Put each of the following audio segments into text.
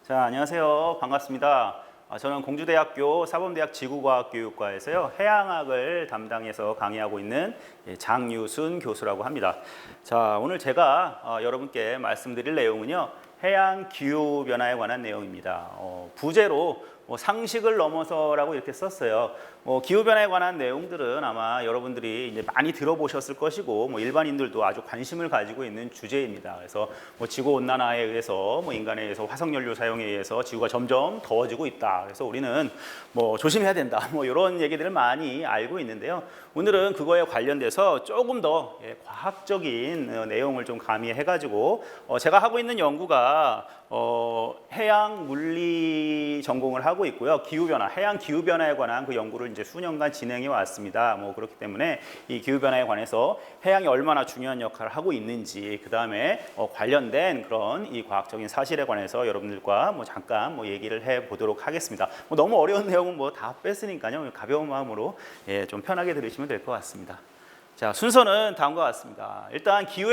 자, 안녕하세요. 반갑습니다. 저는 공주대학교 사범대학 지구과학교육과에서요, 해양학을 담당해서 강의하고 있는 장유순 교수라고 합니다. 자, 오늘 제가 여러분께 말씀드릴 내용은요, 해양 기후 변화에 관한 내용입니다. 부제로 상식을 넘어서라고 이렇게 썼어요. 기후 변화에 관한 내용들은 아마 여러분들이 이제 많이 들어보셨을 것이고, 일반인들도 아주 관심을 가지고 있는 주제입니다. 그래서 지구 온난화에 의해서, 인간에 의해서 화석 연료 사용에 의해서 지구가 점점 더워지고 있다. 그래서 우리는 조심해야 된다. 이런 얘기들을 많이 알고 있는데요. 오늘은 그거에 관련돼서 조금 더 과학적인 내용을 좀 가미해가지고 제가 하고 있는 연구가 해양 물리 전공을 하고 있고요. 기후변화, 해양 기후변화에 관한 그 연구를 이제 수년간 진행해 왔습니다. 그렇기 때문에 이 기후변화에 관해서 해양이 얼마나 중요한 역할을 하고 있는지, 그 다음에 관련된 그런 이 과학적인 사실에 관해서 여러분들과 잠깐 얘기를 해 보도록 하겠습니다. 너무 어려운 내용은 다 뺐으니까요. 가벼운 마음으로 좀 편하게 들으시면 될 것 같습니다. 자, 순서는 다음과 같습니다. 일단 기후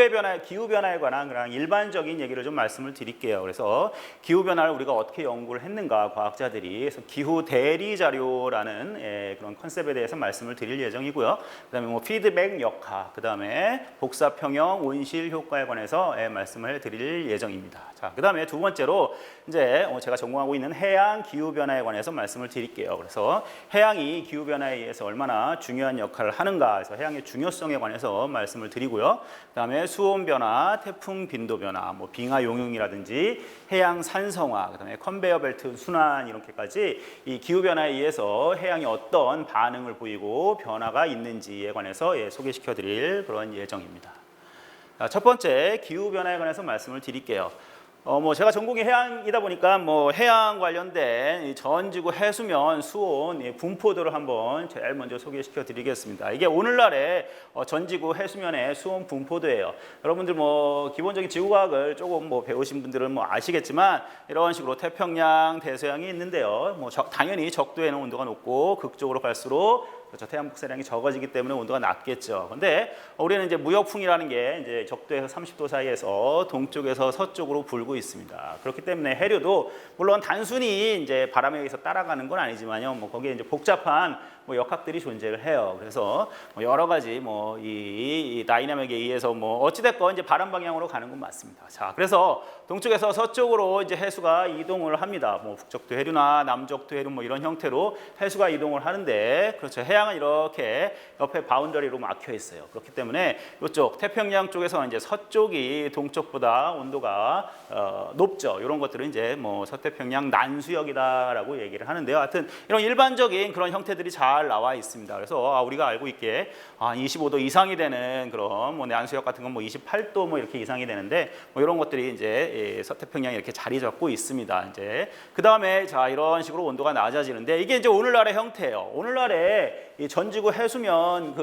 변화에 관한 그런 일반적인 얘기를 좀 말씀을 드릴게요. 그래서 기후 변화를 우리가 어떻게 연구를 했는가, 과학자들이. 그래서 기후 대리 자료라는 그런 컨셉에 대해서 말씀을 드릴 예정이고요. 그다음에 피드백 역학, 그다음에 복사 평형 온실 효과에 관해서 말씀을 드릴 예정입니다. 자, 그다음에 두 번째로 이제 제가 전공하고 있는 해양 기후 변화에 관해서 말씀을 드릴게요. 그래서 해양이 기후 변화에 의해서 얼마나 중요한 역할을 하는가, 그래서 해양의 중요성에 관해서 말씀을 드리고요. 그다음에 수온 변화, 태풍 빈도 변화, 빙하 용융이라든지 해양 산성화, 그다음에 컨베이어 벨트 순환, 이렇게까지 이 기후 변화에 의해서 해양이 어떤 반응을 보이고 변화가 있는지에 관해서 소개시켜 드릴 그런 예정입니다. 자, 첫 번째 기후 변화에 관해서 말씀을 드릴게요. 제가 전공이 해양이다 보니까 해양 관련된 전지구 해수면 수온 분포도를 한번 제일 먼저 소개시켜 드리겠습니다. 이게 오늘날의 전지구 해수면의 수온 분포도예요. 여러분들 기본적인 지구과학을 조금 배우신 분들은 아시겠지만 이런 식으로 태평양, 대서양이 있는데요. 당연히 적도에는 온도가 높고 극쪽으로 갈수록 태양 북세량이 적어지기 때문에 온도가 낮겠죠. 근데 우리는 이제 무역풍이라는 게 이제 적도에서 30도 사이에서 동쪽에서 서쪽으로 불고 있습니다. 그렇기 때문에 해류도 물론 단순히 이제 바람에 의해서 따라가는 건 아니지만요. 거기에 이제 복잡한 역학들이 존재를 해요. 그래서 여러 가지 이 다이나믹에 의해서 어찌됐건 이제 바람 방향으로 가는 건 맞습니다. 자, 그래서 동쪽에서 서쪽으로 이제 해수가 이동을 합니다. 북적도 해류나 남적도 해류 이런 형태로 해수가 이동을 하는데, 그렇죠. 해양은 이렇게 옆에 바운더리로 막혀 있어요. 그렇기 때문에 이쪽 태평양 쪽에서는 이제 서쪽이 동쪽보다 온도가 높죠. 이런 것들은 이제 서태평양 난수역이다라고 얘기를 하는데요. 하여튼 이런 일반적인 그런 형태들이 잘 나와 있습니다. 그래서 우리가 알고 있기에 25도 이상이 되는 그런 난수역 같은 건 28도 이렇게 이상이 되는데 이런 것들이 이제 서태평양에 이렇게 자리 잡고 있습니다. 이제 그 다음에 자, 이런 식으로 온도가 낮아지는데 이게 이제 오늘날의 형태예요. 오늘날의 이 전지구 해수면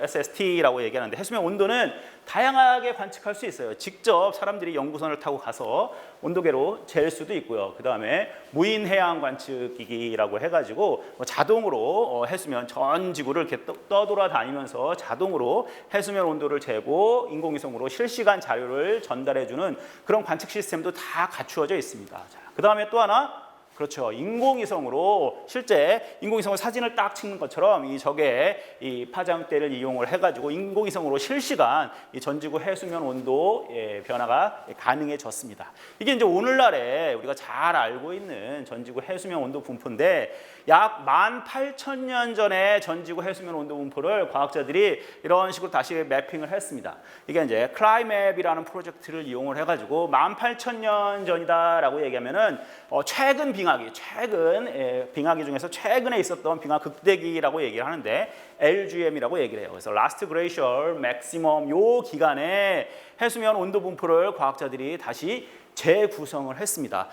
SST라고 얘기하는데, 해수면 온도는 다양하게 관측할 수 있어요. 직접 사람들이 연구선을 타고 가서 온도계로 잴 수도 있고요. 그 다음에 무인 해양 관측기기라고 해가지고 자동으로 해수면 전 지구를 이렇게 떠돌아다니면서 자동으로 해수면 온도를 재고 인공위성으로 실시간 자료를 전달해주는 그런 관측 시스템도 다 갖추어져 있습니다. 자, 그 다음에 또 하나, 그렇죠. 인공위성으로 실제 인공위성으로 사진을 딱 찍는 것처럼 이 파장대를 이용을 해가지고 인공위성으로 실시간 이 전지구 해수면 온도 변화가 가능해졌습니다. 이게 이제 오늘날에 우리가 잘 알고 있는 전지구 해수면 온도 분포인데, 약 18,000년 전에 전지구 해수면 온도 분포를 과학자들이 이런 식으로 다시 매핑을 했습니다. 이게 이제 클라이맵이라는 프로젝트를 이용을 해가지고 18,000년 전이다라고 얘기하면은 최근 빙하기 중에서 최근에 있었던 빙하 극대기라고 얘기를 하는데 LGM이라고 얘기를 해요. 그래서 Last Glacial Maximum 요 기간에 해수면 온도 분포를 과학자들이 다시 재구성을 했습니다.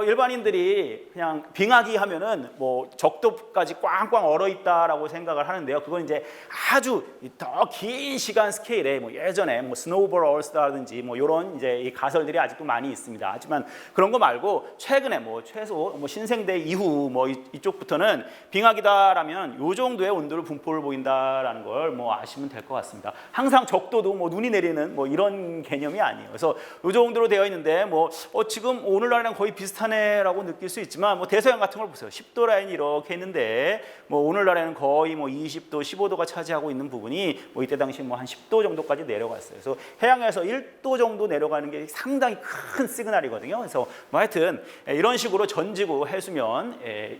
일반인들이 그냥 빙하기 하면은 적도까지 꽝꽝 얼어 있다라고 생각을 하는데요. 그건 이제 아주 더 긴 시간 스케일에 예전에 스노우볼 얼스타라든지 이런 이제 이 가설들이 아직도 많이 있습니다. 하지만 그런 거 말고 최근에 최소 신생대 이후 이쪽부터는 빙하기다라면 요 정도의 온도를 분포를 보인다라는 걸 아시면 될 것 같습니다. 항상 적도도 눈이 내리는 이런 개념이 아니에요. 그래서 요 정도로 되어 있는데 때 지금 오늘날이랑 거의 비슷하네라고 느낄 수 있지만 대서양 같은 걸 보세요. 10도 라인이 이렇게 있는데 오늘날에는 거의 20도, 15도가 차지하고 있는 부분이 이때 당시 한 10도 정도까지 내려갔어요. 그래서 해양에서 1도 정도 내려가는 게 상당히 큰 시그널이거든요. 그래서 하여튼 이런 식으로 전지구 해수면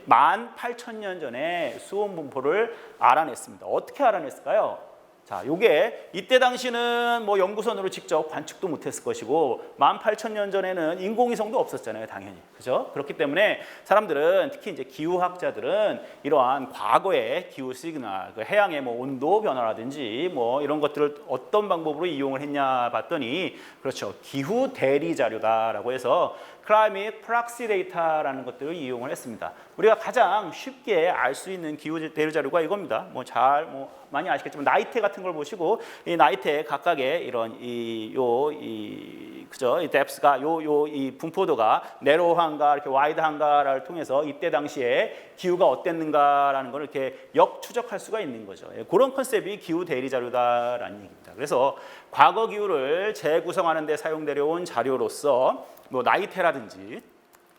18,000년 전에 수온 분포를 알아냈습니다. 어떻게 알아냈을까요? 자, 요게 이때 당시는 연구선으로 직접 관측도 못했을 것이고 18,000년 전에는 인공위성도 없었잖아요, 당연히. 그죠? 그렇기 때문에 사람들은 특히 이제 기후학자들은 이러한 과거의 기후 시그널, 그 해양의 온도 변화라든지 이런 것들을 어떤 방법으로 이용을 했냐 봤더니 그렇죠. 기후 대리 자료다라고 해서 Climate Proxy Data라는 것들을 이용을 했습니다. 우리가 가장 쉽게 알 수 있는 기후 대리 자료가 이겁니다. 많이 아시겠지만 나이테 같은 걸 보시고 이 나이테 각각의 이런 이 뎁스가 이 분포도가 내로한가 이렇게 와이드한가를 통해서 이때 당시에 기후가 어땠는가라는 걸 이렇게 역추적할 수가 있는 거죠. 그런 컨셉이 기후 대리 자료다라는 얘기입니다. 그래서 과거 기후를 재구성하는 데 사용되려 온 자료로서 나이테라든지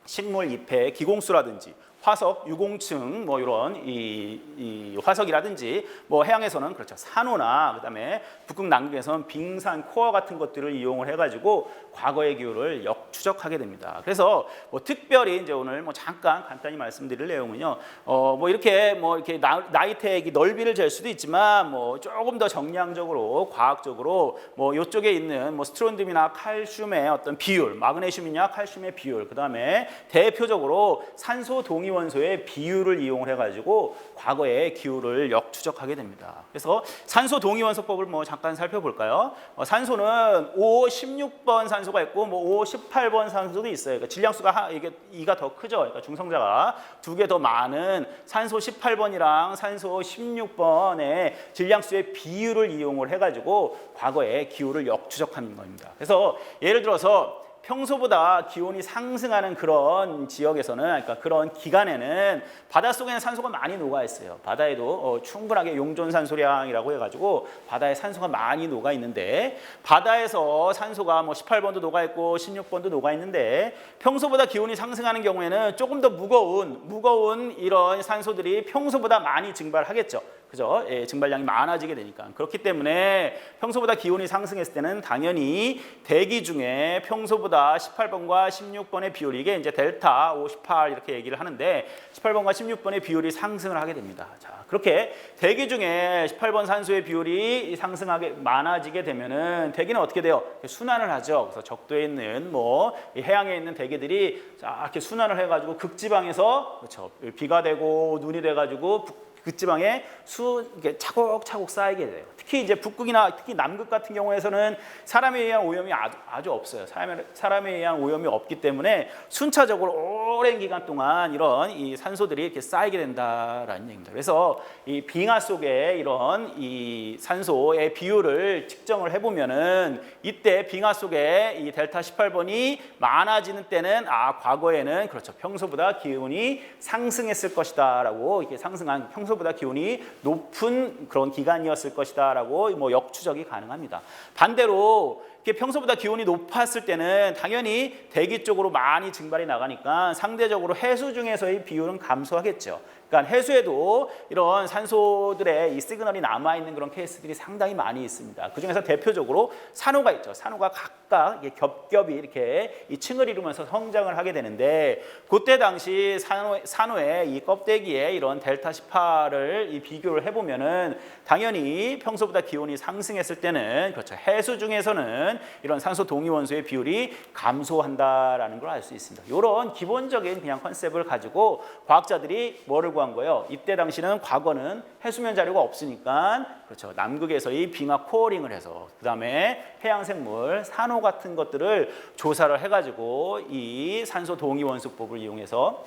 식물 잎의 기공수라든지 화석, 유공층 이런 이 화석이라든지 해양에서는 그렇죠. 산호나 그다음에 북극 남극에서는 빙산 코어 같은 것들을 이용을 해가지고 과거의 기후를 역추적하게 됩니다. 그래서 특별히 이제 오늘 잠깐 간단히 말씀드릴 내용은요. 이렇게 나이테의 넓이를 잴 수도 있지만 조금 더 정량적으로 과학적으로 이쪽에 있는 스트론듐이나 칼슘의 어떤 비율, 마그네슘이냐 칼슘의 비율, 그다음에 대표적으로 산소 동위 원소의 비율을 이용을 해가지고 과거의 기후를 역추적하게 됩니다. 그래서 산소 동위원소법을 잠깐 살펴볼까요? 산소는 O16번 산소가 있고 O18번 산소도 있어요. 그러니까 질량수가 이게 2가 더 크죠. 그러니까 중성자가 2개 더 많은 산소 18번이랑 산소 16번의 질량수의 비율을 이용을 해가지고 과거의 기후를 역추적하는 겁니다. 그래서 예를 들어서 평소보다 기온이 상승하는 그런 지역에서는, 그러니까 그런 기간에는 바닷속에는 산소가 많이 녹아 있어요. 바다에도 충분하게 용존산소량이라고 해가지고 바다에 산소가 많이 녹아 있는데, 바다에서 산소가 18번도 녹아 있고 16번도 녹아 있는데, 평소보다 기온이 상승하는 경우에는 조금 더 무거운 이런 산소들이 평소보다 많이 증발하겠죠. 그죠? 예, 증발량이 많아지게 되니까. 그렇기 때문에 평소보다 기온이 상승했을 때는 당연히 대기 중에 평소보다 18번과 16번의 비율이, 이게 이제 델타 58 이렇게 얘기를 하는데 18번과 16번의 비율이 상승을 하게 됩니다. 자, 그렇게 대기 중에 18번 산소의 비율이 상승하게 많아지게 되면은 대기는 어떻게 돼요? 순환을 하죠. 그래서 적도에 있는 해양에 있는 대기들이 이렇게 순환을 해가지고 극지방에서 그렇죠. 비가 되고 눈이 돼가지고 극지방에 이렇게 차곡차곡 쌓이게 돼요. 특히 이제 북극이나 특히 남극 같은 경우에서는 사람에 의한 오염이 아주 없어요. 사람에 의한 오염이 없기 때문에 순차적으로 오랜 기간 동안 이런 이 산소들이 이렇게 쌓이게 된다라는 얘기입니다. 그래서 이 빙하 속에 이런 이 산소의 비율을 측정을 해보면은 이때 빙하 속에 이 델타 18번이 많아지는 때는 과거에는 그렇죠. 평소보다 기온이 상승했을 것이다라고, 이렇게 상승한 평소보다 기온이 높은 그런 기간이었을 것이다라고 역추적이 가능합니다. 반대로 평소보다 기온이 높았을 때는 당연히 대기 쪽으로 많이 증발이 나가니까 상대적으로 해수 중에서의 비율은 감소하겠죠. 그러니까 해수에도 이런 산소들의 이 시그널이 남아있는 그런 케이스들이 상당히 많이 있습니다. 그중에서 대표적으로 산호가 있죠. 산호가 각각 겹겹이 이렇게 이 층을 이루면서 성장을 하게 되는데, 그때 당시 산호의 이 껍데기에 이런 델타 18을 이 비교를 해보면은 당연히 평소보다 기온이 상승했을 때는 그렇죠. 해수 중에서는 이런 산소 동위 원소의 비율이 감소한다라는 걸 알 수 있습니다. 이런 기본적인 그냥 컨셉을 가지고 과학자들이 뭐를 구한 거예요? 이때 당시는 과거는 해수면 자료가 없으니까 그렇죠. 남극에서의 빙하 코어링을 해서 그다음에 해양 생물, 산호 같은 것들을 조사를 해가지고 이 산소 동위 원소법을 이용해서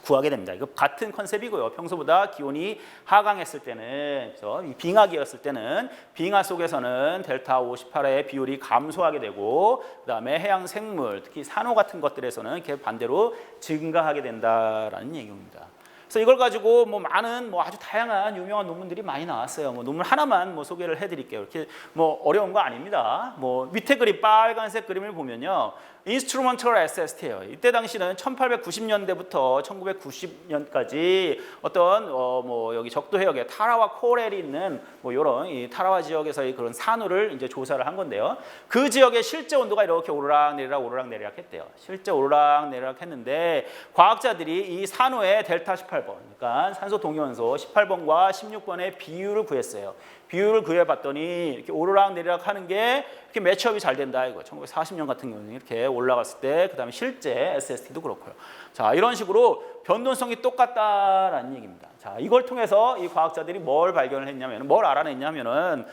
구하게 됩니다. 이거 같은 컨셉이고요. 평소보다 기온이 하강했을 때는, 그렇죠? 이 빙하기였을 때는 빙하 속에서는 델타 58의 비율이 감소하게 되고, 그다음에 해양 생물, 특히 산호 같은 것들에서는 이렇게 반대로 증가하게 된다라는 얘기입니다. 그래서 이걸 가지고 뭐 많은 뭐 아주 다양한 유명한 논문들이 많이 나왔어요. 뭐 논문 하나만 뭐 소개를 해드릴게요. 이렇게 뭐 어려운 거 아닙니다. 뭐 밑에 그림 빨간색 그림을 보면요. 인스트루먼털 SST예요. 이때 당시는 1890년대부터 1990년까지 어떤 뭐 여기 적도 해역에 타라와 코렐이 있는 뭐 이런 이 타라와 지역에서의 그런 산호를 이제 조사를 한 건데요. 그 지역의 실제 온도가 이렇게 오르락내리락 했대요. 실제 오르락내리락 했는데 과학자들이 이 산호의 델타 18번, 그러니까 산소 동위원소 18번과 16번의 비율을 구했어요. 비율을 구해봤더니 이렇게 오르락내리락 하는 게 이렇게 매치업이 잘 된다 이거. 1940년 같은 경우는 이렇게 올라갔을 때, 그 다음에 실제 SST도 그렇고요. 자, 이런 식으로 변동성이 똑같다라는 얘기입니다. 자, 이걸 통해서 이 과학자들이 뭘 발견을 했냐면, 뭘 알아냈냐면은,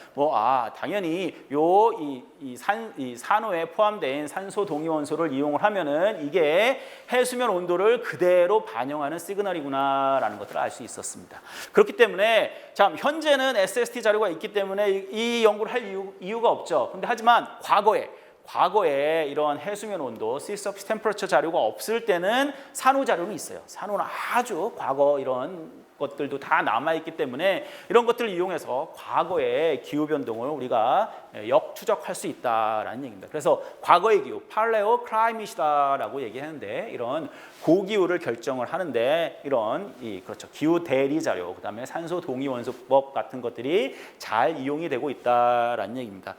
당연히 이 산호에 포함된 산소 동위원소를 이용을 하면은 이게 해수면 온도를 그대로 반영하는 시그널이구나라는 것들을 알 수 있었습니다. 그렇기 때문에, 참, 현재는 SST 자료가 있기 때문에 이 연구를 할 이유가 없죠. 근데 하지만 과거에 이런 해수면 온도, sea surface temperature 자료가 없을 때는 산호 자료는 있어요. 산호는 아주 과거 이런 것들도 다 남아있기 때문에 이런 것들을 이용해서 과거의 기후 변동을 우리가 역추적할 수 있다라는 얘기입니다. 그래서 과거의 기후, 팔레오 클라이밋이다라고 얘기하는데, 이런 고기후를 결정을 하는데 이런 그렇죠, 기후 대리 자료, 그다음에 산소 동위원소법 같은 것들이 잘 이용이 되고 있다라는 얘기입니다.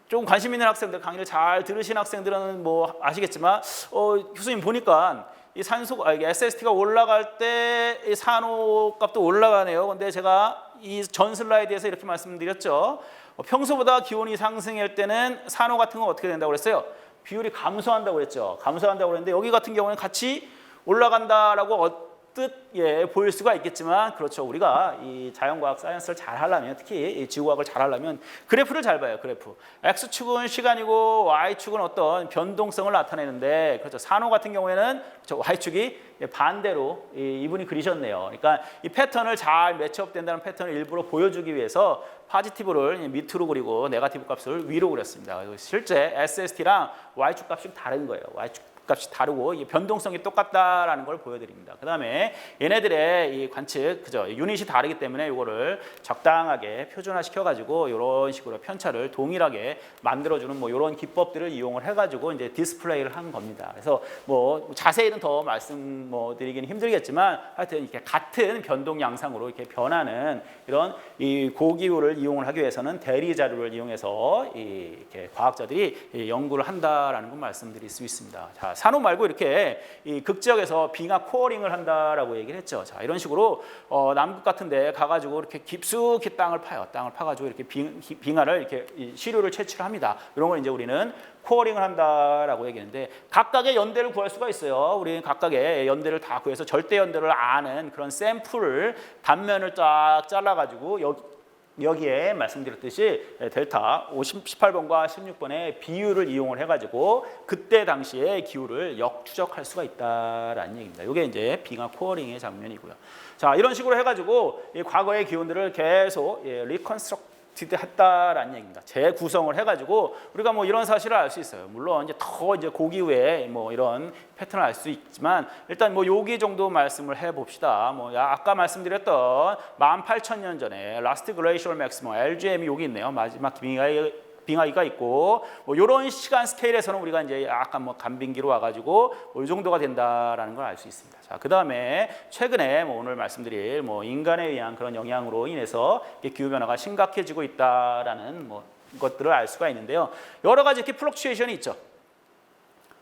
좀 관심 있는 학생들, 강의를 잘 들으신 학생들은 뭐 아시겠지만 교수님 보니까 이 SST가 올라갈 때 이 산호 값도 올라가네요. 근데 제가 이 전 슬라이드에서 이렇게 말씀드렸죠. 평소보다 기온이 상승할 때는 산호 같은 건 어떻게 된다고 그랬어요? 비율이 감소한다고 그랬죠. 감소한다고 그랬는데 여기 같은 경우는 같이 올라간다라고 보일 수가 있겠지만, 그렇죠, 우리가 이 자연과학 사이언스를 잘 하려면, 특히 이 지구과학을 잘 하려면 그래프를 잘 봐요. 그래프. X축은 시간이고 Y축은 어떤 변동성을 나타내는데, 그렇죠, 산호 같은 경우에는 그렇죠, Y축이 반대로 이분이 그리셨네요. 그러니까 이 패턴을 잘 매치업 된다는 패턴을 일부러 보여주기 위해서 포지티브를 밑으로 그리고 네거티브 값을 위로 그렸습니다. 실제 SST랑 Y축 값이 다른 거예요. Y축 값이 다르고 이 변동성이 똑같다라는 걸 보여드립니다. 그 다음에 얘네들의 이 관측, 그죠, 유닛이 다르기 때문에 이거를 적당하게 표준화 시켜가지고 이런 식으로 편차를 동일하게 만들어주는 뭐 이런 기법들을 이용을 해가지고 이제 디스플레이를 한 겁니다. 그래서 뭐 자세히는 더 말씀 드리기는 힘들겠지만, 하여튼 이렇게 같은 변동 양상으로 이렇게 변하는 이런 이 고기후를 이용을 하기 위해서는 대리 자료를 이용해서 이렇게 과학자들이 연구를 한다라는 걸 말씀드릴 수 있습니다. 자, 산호 말고 이렇게 이 극지역에서 빙하 코어링을 한다라고 얘기를 했죠. 자, 이런 식으로 남극 같은데 가가지고 이렇게 깊숙이 땅을 파요. 땅을 파가지고 이렇게 빙하를 이렇게 시료를 채취를 합니다. 이런 걸 이제 우리는 코어링을 한다라고 얘기했는데, 각각의 연대를 구할 수가 있어요. 우리 각각의 연대를 다 구해서 절대 연대를 아는 그런 샘플을 단면을 쫙 잘라가지고 여기에 말씀드렸듯이 델타 18번과 16번의 비율을 이용을 해가지고 그때 당시의 기후를 역추적할 수가 있다라는 얘기입니다. 이게 이제 빙하 코어링의 장면이고요. 자, 이런 식으로 해가지고 이 과거의 기온들을 계속 리컨스트럭트 했다라는 얘기입니다. 재구성을 해가지고 우리가 뭐 이런 사실을 알 수 있어요. 물론 이제 더 이제 고기후에 뭐 이런 패턴을 알 수 있지만, 일단 뭐 여기 정도 말씀을 해봅시다. 뭐 아까 말씀드렸던 18,000년 전에 라스트 글레이셜 맥시멈 LGM이 여기 있네요. 마지막 빙하기가 있고, 뭐 이런 시간 스케일에서는 우리가 이제 약간 뭐 간빙기로 와가지고 뭐 이 정도가 된다라는 걸 알 수 있습니다. 자, 그 다음에 최근에 뭐 오늘 말씀드릴 뭐 인간에 의한 그런 영향으로 인해서 기후 변화가 심각해지고 있다라는 뭐 것들을 알 수가 있는데요. 여러 가지 이렇게 플럭추에이션이 있죠.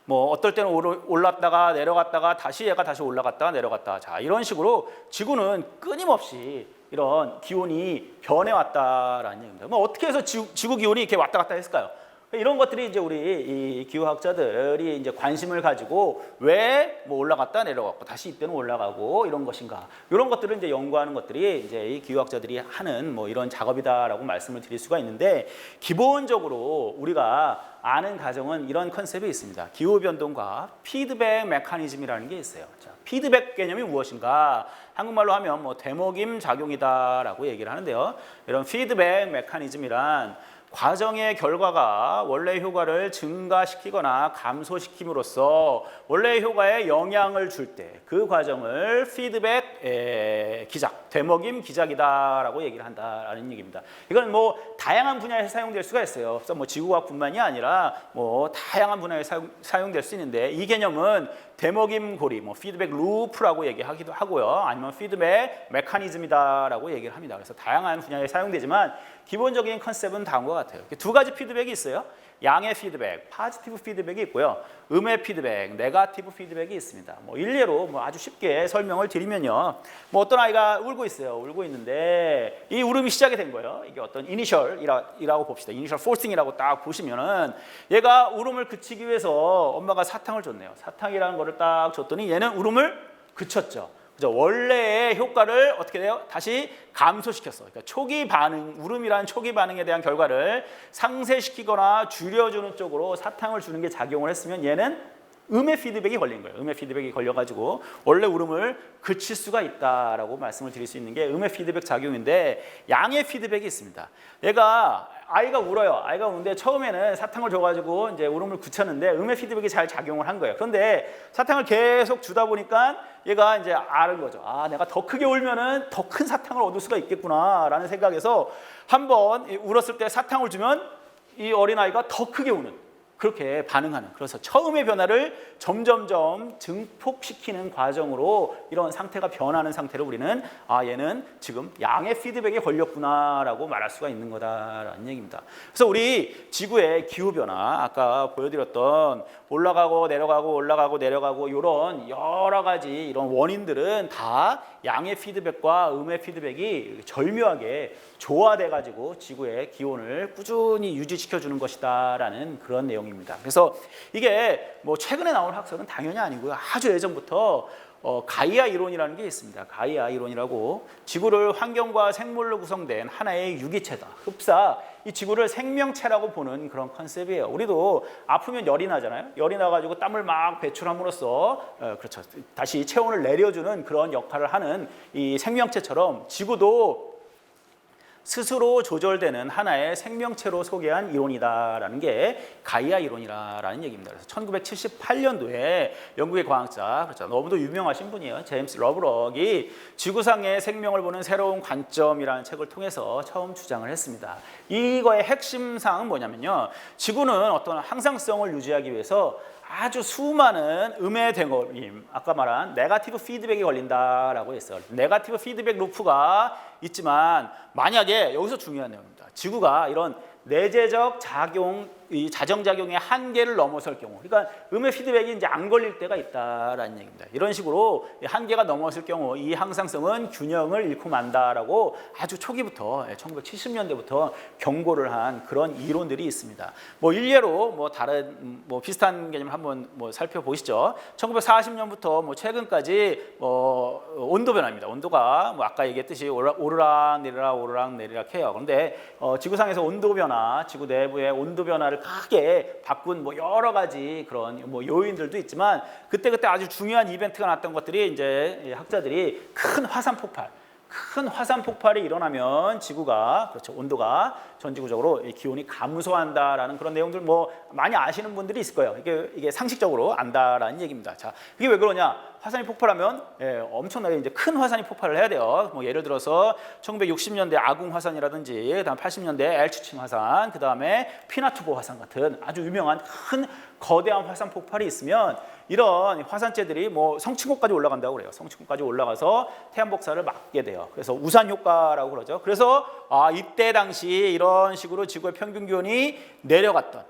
뭐 어떨 때는 올랐다가 내려갔다가 다시 올라갔다가 내려갔다가, 자, 이런 식으로 지구는 끊임없이 이런 기온이 변해왔다라는 얘기입니다. 뭐 어떻게 해서 지구 기온이 이렇게 왔다 갔다 했을까요? 이런 것들이 이제 우리 이 기후학자들이 이제 관심을 가지고 왜 뭐 올라갔다 내려갔고 다시 이때는 올라가고 이런 것인가, 이런 것들을 이제 연구하는 것들이 이제 이 기후학자들이 하는 뭐 이런 작업이다라고 말씀을 드릴 수가 있는데, 기본적으로 우리가 아는 가정은 이런 컨셉이 있습니다. 기후 변동과 피드백 메커니즘이라는 게 있어요. 자, 피드백 개념이 무엇인가? 한국말로 하면 뭐 되먹임 작용이다라고 얘기를 하는데요. 이런 피드백 메커니즘이란 과정의 결과가 원래 효과를 증가시키거나 감소시킴으로써 원래 효과에 영향을 줄 때 그 과정을 피드백 기작, 되먹임 기작이다라고 얘기를 한다라는 얘기입니다. 이건 뭐 다양한 분야에서 사용될 수가 있어요. 그래서 뭐 지구과학뿐만이 아니라 뭐 다양한 분야에서 사용될 수 있는데 이 개념은 되먹임 고리, 뭐 피드백 루프라고 얘기하기도 하고요. 아니면 피드백 메커니즘이다라고 얘기를 합니다. 그래서 다양한 분야에 사용되지만 기본적인 컨셉은 다음과 같아요. 두 가지 피드백이 있어요. 양의 피드백, 포지티브 피드백이 있고요. 음의 피드백, 네거티브 피드백이 있습니다. 뭐 일례로 뭐 아주 쉽게 설명을 드리면요. 뭐 어떤 아이가 울고 있어요. 울고 있는데 이 울음이 시작이 된 거예요. 이게 어떤 이니셜이라고 봅시다. 이니셜 포싱이라고 딱 보시면은 얘가 울음을 그치기 위해서 엄마가 사탕을 줬네요. 사탕이라는 거를 딱 줬더니 얘는 울음을 그쳤죠. 그죠? 원래의 효과를 어떻게 돼요? 다시 감소시켰어. 그러니까 초기 반응, 울음이라는 초기 반응에 대한 결과를 상쇄시키거나 줄여주는 쪽으로 사탕을 주는 게 작용을 했으면 얘는 음의 피드백이 걸린 거예요. 음의 피드백이 걸려가지고 원래 울음을 그칠 수가 있다라고 말씀을 드릴 수 있는 게 음의 피드백 작용인데 양의 피드백이 있습니다. 아이가 울어요. 아이가 우는데 처음에는 사탕을 줘가지고 이제 울음을 그쳤는데 음의 피드백이 잘 작용을 한 거예요. 그런데 사탕을 계속 주다 보니까 얘가 이제 아는 거죠. 아, 내가 더 크게 울면은 더 큰 사탕을 얻을 수가 있겠구나라는 생각에서 한번 울었을 때 사탕을 주면 이 어린아이가 더 크게 우는 그렇게 반응하는 그래서 처음의 변화를 점점점 증폭시키는 과정으로 이런 상태가 변하는 상태를 우리는 얘는 지금 양의 피드백에 걸렸구나라고 말할 수가 있는 거다라는 얘기입니다. 그래서 우리 지구의 기후변화 아까 보여드렸던 올라가고 내려가고 올라가고 내려가고 이런 여러 가지 이런 원인들은 다 양의 피드백과 음의 피드백이 절묘하게 조화돼가지고 지구의 기온을 꾸준히 유지시켜주는 것이다라는 그런 내용입니다. 그래서 이게 뭐 최근에 나온 학설은 당연히 아니고요. 아주 예전부터 가이아 이론이라는 게 있습니다. 가이아 이론이라고 지구를 환경과 생물로 구성된 하나의 유기체다. 흡사 이 지구를 생명체라고 보는 그런 컨셉이에요. 우리도 아프면 열이 나잖아요. 열이 나가지고 땀을 막 배출함으로써 그렇죠. 다시 체온을 내려주는 그런 역할을 하는 이 생명체처럼 지구도 스스로 조절되는 하나의 생명체로 소개한 이론이다라는 게 가이아 이론이라는 얘기입니다. 그래서 1978년도에 영국의 과학자, 그렇죠. 너무도 유명하신 분이에요. 제임스 러브럭이 지구상의 생명을 보는 새로운 관점이라는 책을 통해서 처음 주장을 했습니다. 이거의 핵심 사항은 뭐냐면요. 지구는 어떤 항상성을 유지하기 위해서 아주 수많은 음의 되먹임, 아까 말한 네거티브 피드백이 걸린다라고 했어요. 네거티브 피드백 루프가 있지만 만약에 여기서 중요한 내용입니다. 지구가 이런 내재적 작용, 이 자정작용의 한계를 넘어설 경우, 그러니까 음의 피드백이 이제 안 걸릴 때가 있다라는 얘기입니다. 이런 식으로 한계가 넘어설 경우 이 항상성은 균형을 잃고 만다라고 아주 초기부터 1970년대부터 경고를 한 그런 이론들이 있습니다. 뭐 일례로 뭐 다른 뭐 비슷한 개념을 한번 뭐 살펴보시죠. 1940년부터 뭐 최근까지 온도 변화입니다. 온도가 뭐 아까 얘기했듯이 오르락 내리락 해요. 그런데 지구상에서 온도 변화, 지구 내부의 온도 변화를 크게 바꾼 뭐 여러 가지 그런 뭐 요인들도 있지만 그때 아주 중요한 이벤트가 났던 것들이 이제 학자들이 큰 화산 폭발이 일어나면 지구가 그렇죠 온도가 전지구적으로 기온이 감소한다라는 그런 내용들 뭐 많이 아시는 분들이 있을 거예요. 이게 상식적으로 안다라는 얘기입니다. 자, 이게 왜 그러냐? 화산이 폭발하면 엄청나게 이제 큰 화산이 폭발을 해야 돼요. 뭐 예를 들어서 1960년대 아궁 화산이라든지 그다음 80년대 엘츠칭 화산, 그다음에 피나투보 화산 같은 아주 유명한 큰 거대한 화산 폭발이 있으면 이런 화산재들이 뭐 성층고까지 올라간다고 그래요. 성층고까지 올라가서 태양 복사를 막게 돼요. 그래서 우산 효과라고 그러죠. 그래서 이때 당시 이런 식으로 지구의 평균 기온이 내려갔던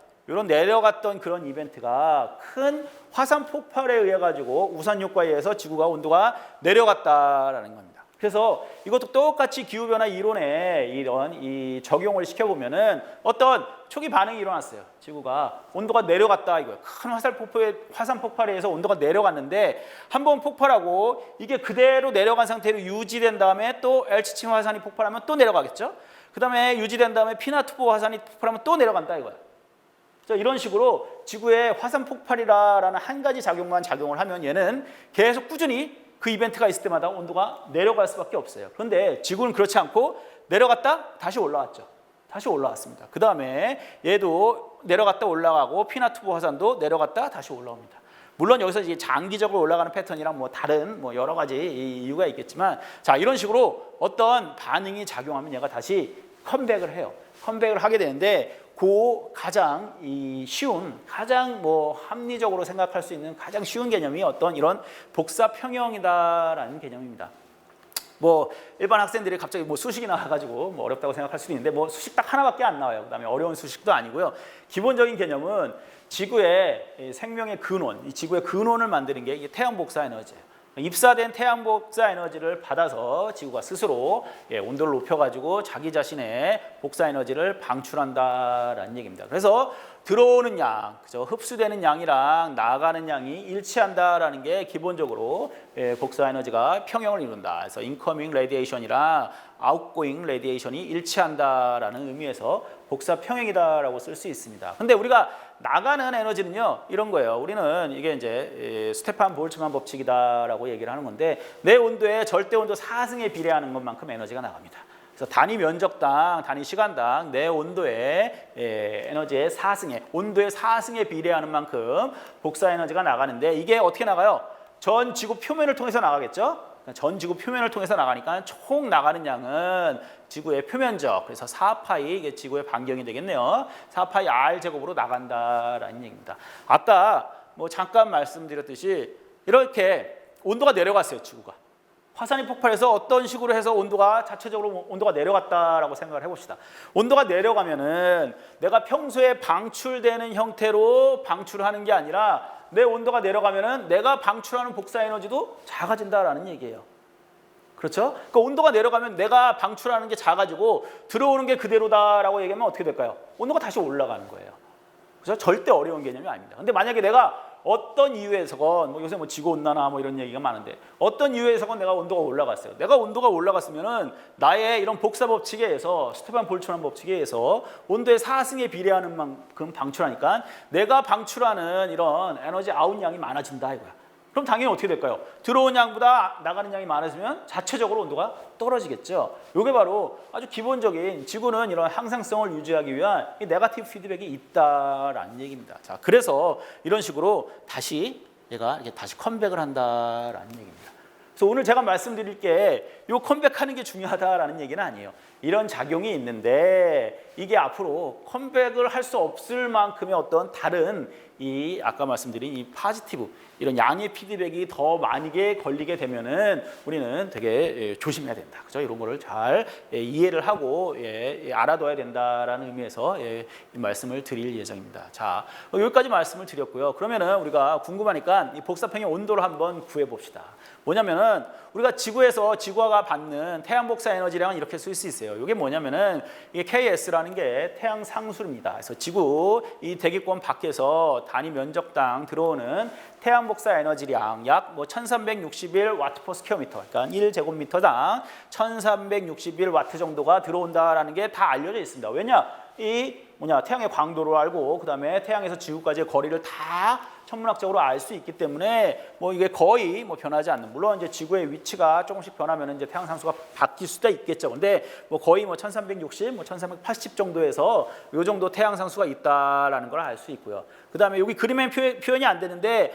그런 이벤트가 큰 화산 폭발에 의해 가지고 우산 효과에 의해서 지구가 온도가 내려갔다라는 겁니다. 그래서 이것도 똑같이 기후변화 이론에 이 적용을 시켜보면은 어떤 초기 반응이 일어났어요. 지구가 온도가 내려갔다 이거예요. 큰 화산 폭발에 의해서 온도가 내려갔는데 한번 폭발하고 이게 그대로 내려간 상태로 유지된 다음에 또 엘츠칭 화산이 폭발하면 또 내려가겠죠. 그 다음에 유지된 다음에 피나투보 화산이 폭발하면 또 내려간다 이거예요. 이런 식으로 지구에 화산 폭발이라는 한 가지 작용만 작용을 하면 얘는 계속 꾸준히 그 이벤트가 있을 때마다 온도가 내려갈 수밖에 없어요. 그런데 지구는 그렇지 않고 내려갔다 다시 올라왔죠. 다시 올라왔습니다. 그 다음에 얘도 내려갔다 올라가고 피나투보 화산도 내려갔다 다시 올라옵니다. 물론 여기서 이제 장기적으로 올라가는 패턴이랑 뭐 다른 뭐 여러 가지 이유가 있겠지만, 자, 이런 식으로 어떤 반응이 작용하면 얘가 다시 컴백을 해요. 컴백을 하게 되는데, 그 가장 쉬운, 가장 뭐 합리적으로 생각할 수 있는 가장 쉬운 개념이 어떤 이런 복사 평형이다라는 개념입니다. 뭐 일반 학생들이 갑자기 뭐 수식이 나와가지고 뭐 어렵다고 생각할 수도 있는데, 뭐 수식 딱 하나밖에 안 나와요. 그다음에 어려운 수식도 아니고요. 기본적인 개념은 지구의 생명의 근원, 이 지구의 근원을 만드는 게 이게 태양 복사 에너지예요. 입사된 태양 복사 에너지를 받아서 지구가 스스로 온도를 높여가지고 자기 자신의 복사 에너지를 방출한다라는 얘기입니다. 그래서 들어오는 양, 그죠? 흡수되는 양이랑 나가는 양이 일치한다라는 게 기본적으로 복사 에너지가 평형을 이룬다. 그래서 인커밍 레디에이션이랑 아웃고잉 레디에이션이 일치한다라는 의미에서 복사 평형이다라고 쓸 수 있습니다. 근데 우리가 나가는 에너지는요, 이런 거예요. 우리는 이게 이제 스테판 볼츠만 법칙이다라고 얘기를 하는 건데, 내 온도에 절대 온도 4승에 비례하는 것만큼 에너지가 나갑니다. 그래서 단위 면적당, 단위 시간당 내 온도의 에너지의 4승에, 온도의 4승에 비례하는 만큼 복사 에너지가 나가는데, 이게 어떻게 나가요? 전 지구 표면을 통해서 나가겠죠? 전 지구 표면을 통해서 나가니까 총 나가는 양은 지구의 표면적, 그래서 4파이, 이게 지구의 반경이 되겠네요. 4파이 r 제곱으로 나간다라는 얘기입니다. 아까 뭐 잠깐 말씀드렸듯이 이렇게 온도가 내려갔어요, 지구가. 화산이 폭발해서 어떤 식으로 해서 온도가 자체적으로 온도가 내려갔다라고 생각을 해봅시다. 온도가 내려가면은 내가 평소에 방출되는 형태로 방출하는 게 아니라, 내 온도가 내려가면은 내가 방출하는 복사 에너지도 작아진다라는 얘기예요. 그렇죠? 그러니까 온도가 내려가면 내가 방출하는 게 작아지고 들어오는 게 그대로다라고 얘기하면 어떻게 될까요? 온도가 다시 올라가는 거예요. 그래서 절대 어려운 개념이 아닙니다. 근데 만약에 내가 어떤 이유에서건, 뭐 요새 뭐 지구온난화 뭐 이런 얘기가 많은데, 어떤 이유에서건 내가 온도가 올라갔어요. 내가 온도가 올라갔으면은 나의 이런 복사 법칙에 의해서, 스테판 볼츠만 법칙에 의해서 온도의 4승에 비례하는 만큼 방출하니까 내가 방출하는 이런 에너지 아웃 양이 많아진다 이거야. 그럼 당연히 어떻게 될까요? 들어온 양보다 나가는 양이 많아지면 자체적으로 온도가 떨어지겠죠. 이게 바로 아주 기본적인, 지구는 이런 항상성을 유지하기 위한 이 네거티브 피드백이 있다라는 얘기입니다. 자, 그래서 이런 식으로 다시 얘가 이렇게 다시 컴백을 한다라는 얘기입니다. 그래서 오늘 제가 말씀드릴 게 이 컴백하는 게 중요하다라는 얘기는 아니에요. 이런 작용이 있는데 이게 앞으로 컴백을 할 수 없을 만큼의 어떤 다른 이 아까 말씀드린 이 포지티브, 이런 양의 피드백이 더 많이게 걸리게 되면은 우리는 되게 조심해야 된다. 그죠? 이런 거를 잘 이해를 하고 알아둬야 된다라는 의미에서 이 말씀을 드릴 예정입니다. 자, 여기까지 말씀을 드렸고요. 그러면은 우리가 궁금하니까 이 복사평의 온도를 한번 구해 봅시다. 뭐냐면은 우리가 지구에서 지구가 받는 태양 복사 에너지량은 이렇게 쓸 수 있어요. 이게 뭐냐면은 이게 KS라는 게 태양 상수입니다. 그래서 지구 이 대기권 밖에서 단위 면적당 들어오는 태양 복사 에너지량 약 뭐 1361 와트 퍼 스퀘어미터, 그러니까 1제곱미터당 1361 와트 정도가 들어온다라는 게 다 알려져 있습니다. 왜냐? 태양의 광도를 알고 그다음에 태양에서 지구까지의 거리를 다 천문학적으로 알 수 있기 때문에 뭐 이게 거의 뭐 변하지 않는, 물론 이제 지구의 위치가 조금씩 변하면 이제 태양 상수가 바뀔 수도 있겠죠. 근데 뭐 거의 뭐 1360, 뭐 1380 정도에서 요 정도 태양 상수가 있다라는 걸 알 수 있고요. 그다음에 여기 그림에 표현이 안 되는데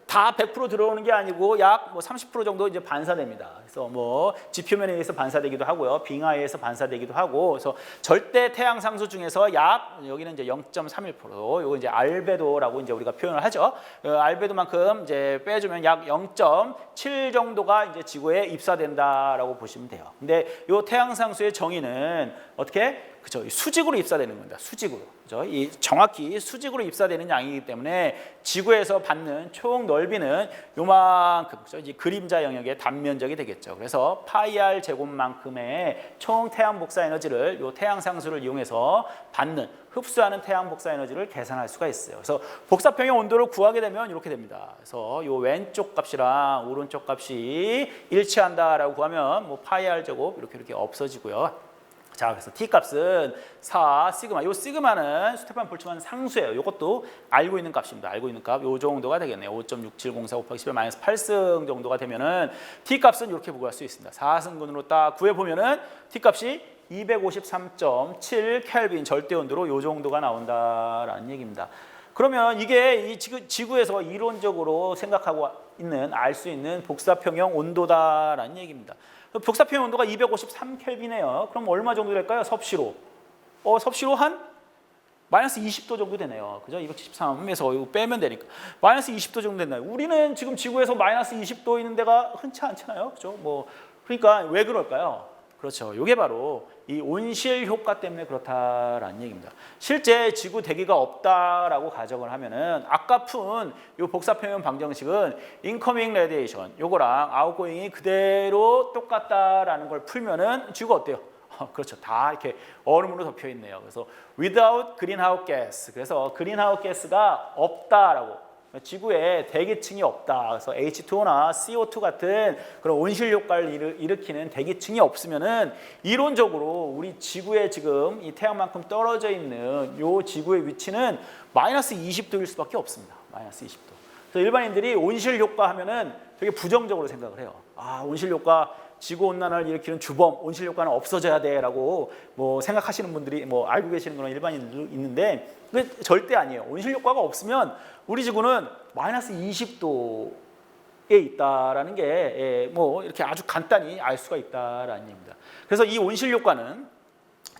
다 100% 들어오는 게 아니고 약 뭐 30% 정도 이제 반사됩니다. 그래서 뭐 지표면에 의해서 반사되기도 하고요, 빙하에 의해서 반사되기도 하고, 그래서 절대 태양 상수 중에서 약 여기는 이제 0.31%, 요거 이제 알베도라고 이제 우리가 표현을 하죠. 알베도만큼 이제 빼주면 약 0.7 정도가 이제 지구에 입사된다라고 보시면 돼요. 근데 요 태양 상수의 정의는 어떻게? 그죠? 수직으로 입사되는 겁니다. 수직으로. 그죠? 이 정확히 수직으로 입사되는 양이기 때문에 지구에서 받는 총 넓이는 요만큼, 그죠? 이제 그림자 영역의 단면적이 되겠죠. 그래서 파이 r 제곱만큼의 총 태양 복사 에너지를 요 태양 상수를 이용해서 받는, 흡수하는 태양 복사 에너지를 계산할 수가 있어요. 그래서 복사평의 온도를 구하게 되면 이렇게 됩니다. 그래서 요 왼쪽 값이랑 오른쪽 값이 일치한다라고 구하면 뭐 파이 r 제곱 이렇게 없어지고요. 자, 그래서 t 값은 4 시그마. 요 시그마는 스테판 볼츠만 상수예요. 이것도 알고 있는 값입니다. 알고 있는 값. 요 정도가 되겠네요. 5.6704 곱하기 10의 마이너스 8승 정도가 되면은 t 값은 이렇게 구할 수 있습니다. 4승분으로 딱 구해 보면은 t 값이 253.7 켈빈 절대 온도로 요 정도가 나온다라는 얘기입니다. 그러면 이게 이 지구에서 이론적으로 생각하고 있는 알 수 있는 복사평형 온도다라는 얘기입니다. 복사평형 온도가 253 켈빈이에요. 그럼 얼마 정도 될까요? 섭씨로. 섭씨로 한 마이너스 20도 정도 되네요. 그죠? 273에서 이거 빼면 되니까. 마이너스 20도 정도 됐나요? 우리는 지금 지구에서 마이너스 20도 있는 데가 흔치 않잖아요. 그죠? 그러니까 왜 그럴까요? 그렇죠. 이게 바로 이 온실 효과 때문에 그렇다라는 얘기입니다. 실제 지구 대기가 없다라고 가정을 하면은 아까 푼 이 복사평형 방정식은 인커밍 레디에이션 요거랑 아웃고잉이 그대로 똑같다라는 걸 풀면은 지구가 어때요? 그렇죠. 다 이렇게 얼음으로 덮여 있네요. 그래서 without greenhouse gas. 그래서 greenhouse gas가 없다라고. 지구에 대기층이 없다. 그래서 H2O나 CO2 같은 그런 온실 효과를 일으키는 대기층이 없으면은 이론적으로 우리 지구에 지금 이 태양만큼 떨어져 있는 요 지구의 위치는 마이너스 20도일 수밖에 없습니다. 마이너스 20도. 그래서 일반인들이 온실 효과 하면은 되게 부정적으로 생각을 해요. 온실 효과 지구 온난화를 일으키는 주범, 온실 효과는 없어져야 돼라고 생각하시는 분들이 알고 계시는 그런 일반인들도 있는데 그게 절대 아니에요. 온실 효과가 없으면 우리 지구는 마이너스 20도에 있다라는 게 이렇게 아주 간단히 알 수가 있다라는 얘기입니다. 그래서 이 온실 효과는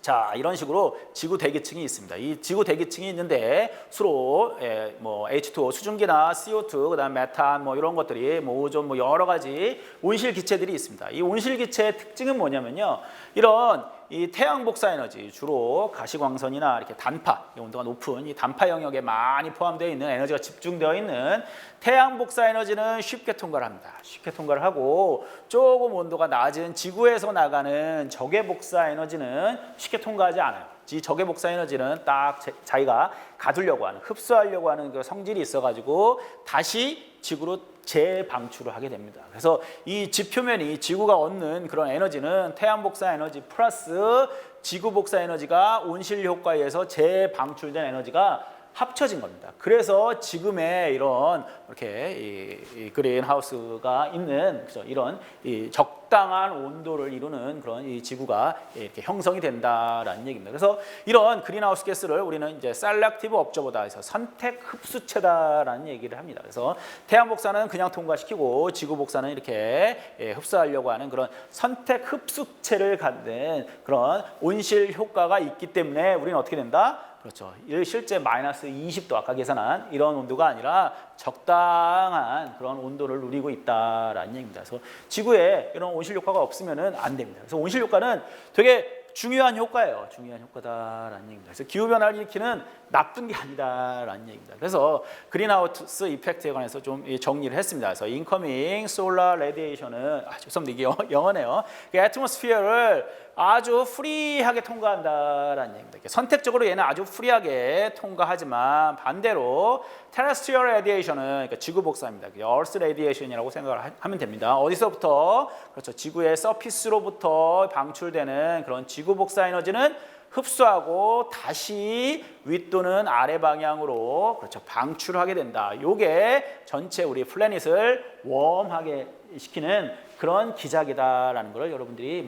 자, 이런 식으로 지구 대기층이 있습니다. 이 지구 대기층이 있는데 수로 H2O 수증기나 CO2 그다음 메탄 이런 것들이 오존 여러 가지 온실 기체들이 있습니다. 이 온실 기체의 특징은 뭐냐면요. 이런 이 태양 복사 에너지 주로 가시광선이나 이렇게 단파 온도가 높은 이 단파 영역에 많이 포함되어 있는 에너지가 집중되어 있는 태양 복사 에너지는 쉽게 통과를 합니다. 쉽게 통과를 하고 조금 온도가 낮은 지구에서 나가는 적외 복사 에너지는 쉽게 통과하지 않아요. 이 적외 복사 에너지는 딱 자기가 가두려고 하는 흡수하려고 하는 그 성질이 있어가지고 다시 지구로 재방출을 하게 됩니다. 그래서 이 지표면이 지구가 얻는 그런 에너지는 태양 복사 에너지 플러스 지구 복사 에너지가 온실 효과에 의해서 재방출된 에너지가 합쳐진 겁니다. 그래서 지금의 이런 이렇게 이 그린하우스가 있는 이런 이 적당한 온도를 이루는 그런 이 지구가 이렇게 형성이 된다라는 얘기입니다. 그래서 이런 그린하우스 가스를 우리는 이제 셀렉티브 업저버다 해서 선택 흡수체다라는 얘기를 합니다. 그래서 태양 복사는 그냥 통과시키고 지구 복사는 이렇게 흡수하려고 하는 그런 선택 흡수체를 갖는 그런 온실 효과가 있기 때문에 우리는 어떻게 된다? 그렇죠. 실제 마이너스 20도 아까 계산한 이런 온도가 아니라 적당한 그런 온도를 누리고 있다라는 얘기입니다. 그래서 지구에 이런 온실 효과가 없으면은 안 됩니다. 그래서 온실 효과는 되게 중요한 효과예요. 중요한 효과다라는 얘기입니다. 그래서 기후 변화를 일으키는 나쁜 게 아니다라는 얘기입니다. 그래서 그린하우스 이펙트에 관해서 좀 정리를 했습니다. 그래서 인커밍 솔라 레디에이션은 죄송합니다. 이게 영어네요. 애트모스피어를 아주 프리하게 통과한다라는 얘기입니다. 선택적으로 얘는 아주 프리하게 통과하지만 반대로 테레스트리얼 레디에이션은 그러니까 지구 복사입니다. 얼스 레디에이션이라고 생각을 하면 됩니다. 어디서부터? 그렇죠. 지구의 서피스로부터 방출되는 그런 지구 복사 에너지는 흡수하고 다시 윗 또는 아래 방향으로 그렇죠. 방출하게 된다. 요게 전체 우리 플래닛을 웜하게 시키는 그런 기작이다라는 걸 여러분들이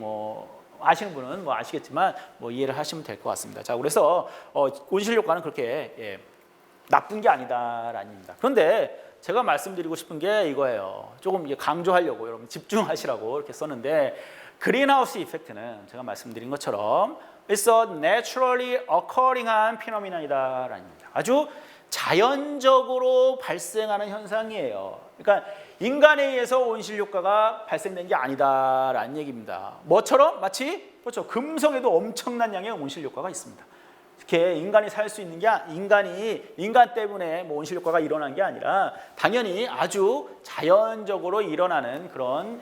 아시는 분은 아시겠지만 이해를 하시면 될 것 같습니다. 자, 그래서 온실 효과는 그렇게 나쁜 게 아니다라는 얘기입니다. 그런데 제가 말씀드리고 싶은 게 이거예요. 조금 강조하려고 여러분 집중하시라고 이렇게 썼는데 그린하우스 이펙트는 제가 말씀드린 것처럼 It's a naturally occurring한 phenomenon이다라는 얘기입니다. 아주 자연적으로 발생하는 현상이에요. 그러니까 인간에 의해서 온실 효과가 발생된 게 아니다라는 얘기입니다. 뭐처럼? 마치 그렇죠. 금성에도 엄청난 양의 온실 효과가 있습니다. 이렇게 인간이 살 수 있는 게 인간 때문에 온실 효과가 일어난 게 아니라 당연히 아주 자연적으로 일어나는 그런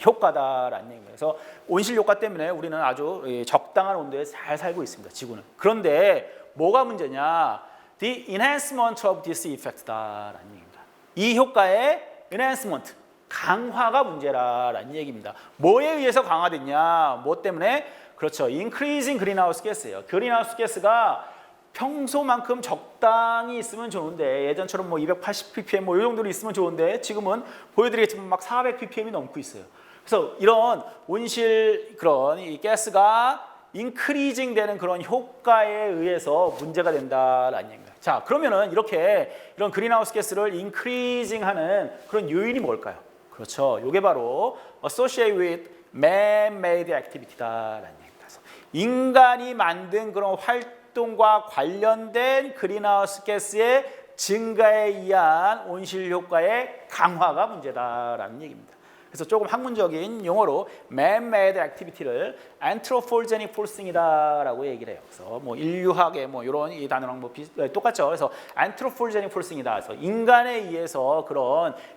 효과다라는 얘기입니다. 그래서 온실 효과 때문에 우리는 아주 적당한 온도에 잘 살고 있습니다. 지구는. 그런데 뭐가 문제냐? The enhancement of this effect다라는 얘기입니다. 이 효과의 enhancement, 강화가 문제라는 얘기입니다. 뭐에 의해서 강화됐냐? 뭐 때문에? 그렇죠. increasing greenhouse gas예요. greenhouse gas가 평소만큼 적당히 있으면 좋은데 예전처럼 280 ppm 이 정도로 있으면 좋은데 지금은 보여드리겠지만 막 400 ppm이 넘고 있어요. 그래서 이런 온실 그런 이 가스가 인크리징 되는 그런 효과에 의해서 문제가 된다라는 얘기입니다. 자, 그러면은 이렇게 이런 그린하우스 가스를 인크리징 하는 그런 요인이 뭘까요? 그렇죠. 이게 바로 associated with man-made activity다라는 얘기입니다. 그래서 인간이 만든 그런 활동과 관련된 그린하우스 가스의 증가에 의한 온실 효과의 강화가 문제다라는 얘기입니다. 그래서 조금 학문적인 용어로 man-made activity를 anthropogenic forcing이다라고 얘기를 해요. 그래서 뭐 인류학의 뭐 이런 이 단어랑 뭐 똑같죠. 그래서 anthropogenic forcing이다. 그래서 인간에 의해서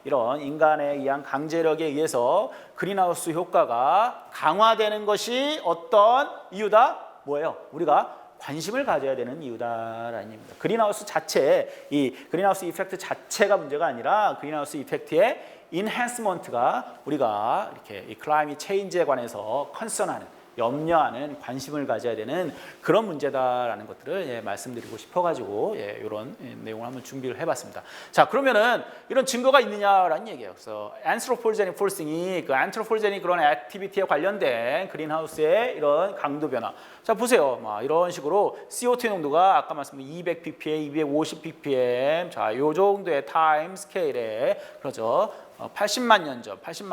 이런 인간에 의한 강제력에 의해서 그린하우스 효과가 강화되는 것이 어떤 이유다? 뭐예요? 우리가 관심을 가져야 되는 이유다라는 얘기입니다. 그린하우스 자체, 이 그린하우스 이펙트 자체가 문제가 아니라 그린하우스 이펙트의 인핸스먼트가 우리가 이렇게 이 클라이밋 체인지에 관해서 컨선하는, 염려하는, 관심을 가져야 되는 그런 문제다라는 것들을 말씀드리고 싶어가지고 이런 내용을 한번 준비를 해봤습니다. 자, 그러면은 이런 증거가 있느냐라는 얘기예요. 그래서 anthropogenic forcing이 그 anthropogenic 그런 액티비티에 관련된 그린하우스의 이런 강도 변화. 자, 보세요. 막 이런 식으로 CO2 농도가 아까 말씀드린 200 ppm, 250 ppm, 자, 요 정도의 타임 스케일에 그렇죠. 80만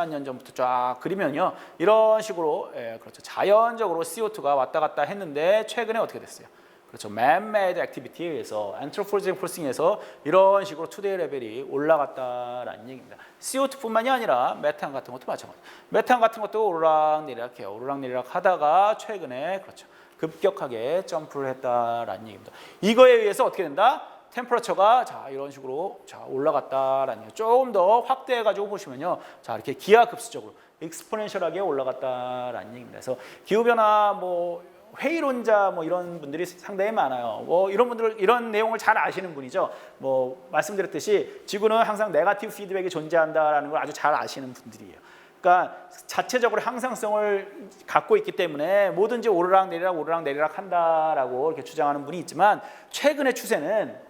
년 전부터 쫙 그리면요. 이런 식으로 그렇죠. 자연적으로 CO2가 왔다 갔다 했는데 최근에 어떻게 됐어요? 그렇죠. man-made activity에 의해서 anthropogenic forcing에서 이런 식으로 투데이 레벨이 올라갔다라는 얘기입니다. CO2뿐만이 아니라 메탄 같은 것도 마찬가지. 메탄 같은 것도 오르락내리락 해요. 오르락내리락 하다가 최근에 그렇죠. 급격하게 점프를 했다라는 얘기입니다. 이거에 의해서 어떻게 된다? 템퍼러처가 자 이런 식으로 자 올라갔다라는 얘기예요. 조금 더 확대해 가지고 보시면요. 자 이렇게 기하급수적으로 익스포넨셜하게 올라갔다라는 얘기입니다. 그래서 기후 변화 뭐 회의론자 뭐 이런 분들이 상당히 많아요. 뭐 이런 분들 이런 내용을 잘 아시는 분이죠. 뭐 말씀드렸듯이 지구는 항상 네거티브 피드백이 존재한다라는 걸 아주 잘 아시는 분들이에요. 그러니까 자체적으로 항상성을 갖고 있기 때문에 뭐든지 오르락내리락 한다라고 이렇게 주장하는 분이 있지만 최근의 추세는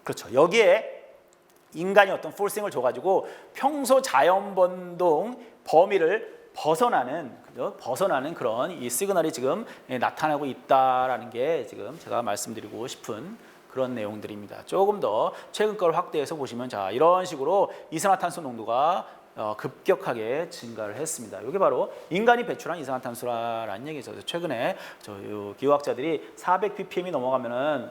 그렇죠. 여기에 인간이 어떤 포싱을 줘가지고 평소 자연 번동 범위를 벗어나는 그런 이 시그널이 지금 나타나고 있다라는 게 지금 제가 말씀드리고 싶은 그런 내용들입니다. 조금 더 최근 걸 확대해서 보시면 자 이런 식으로 이산화탄소 농도가 급격하게 증가를 했습니다. 이게 바로 인간이 배출한 이산화탄소라는 얘기죠. 최근에 기후학자들이 400 ppm이 넘어가면은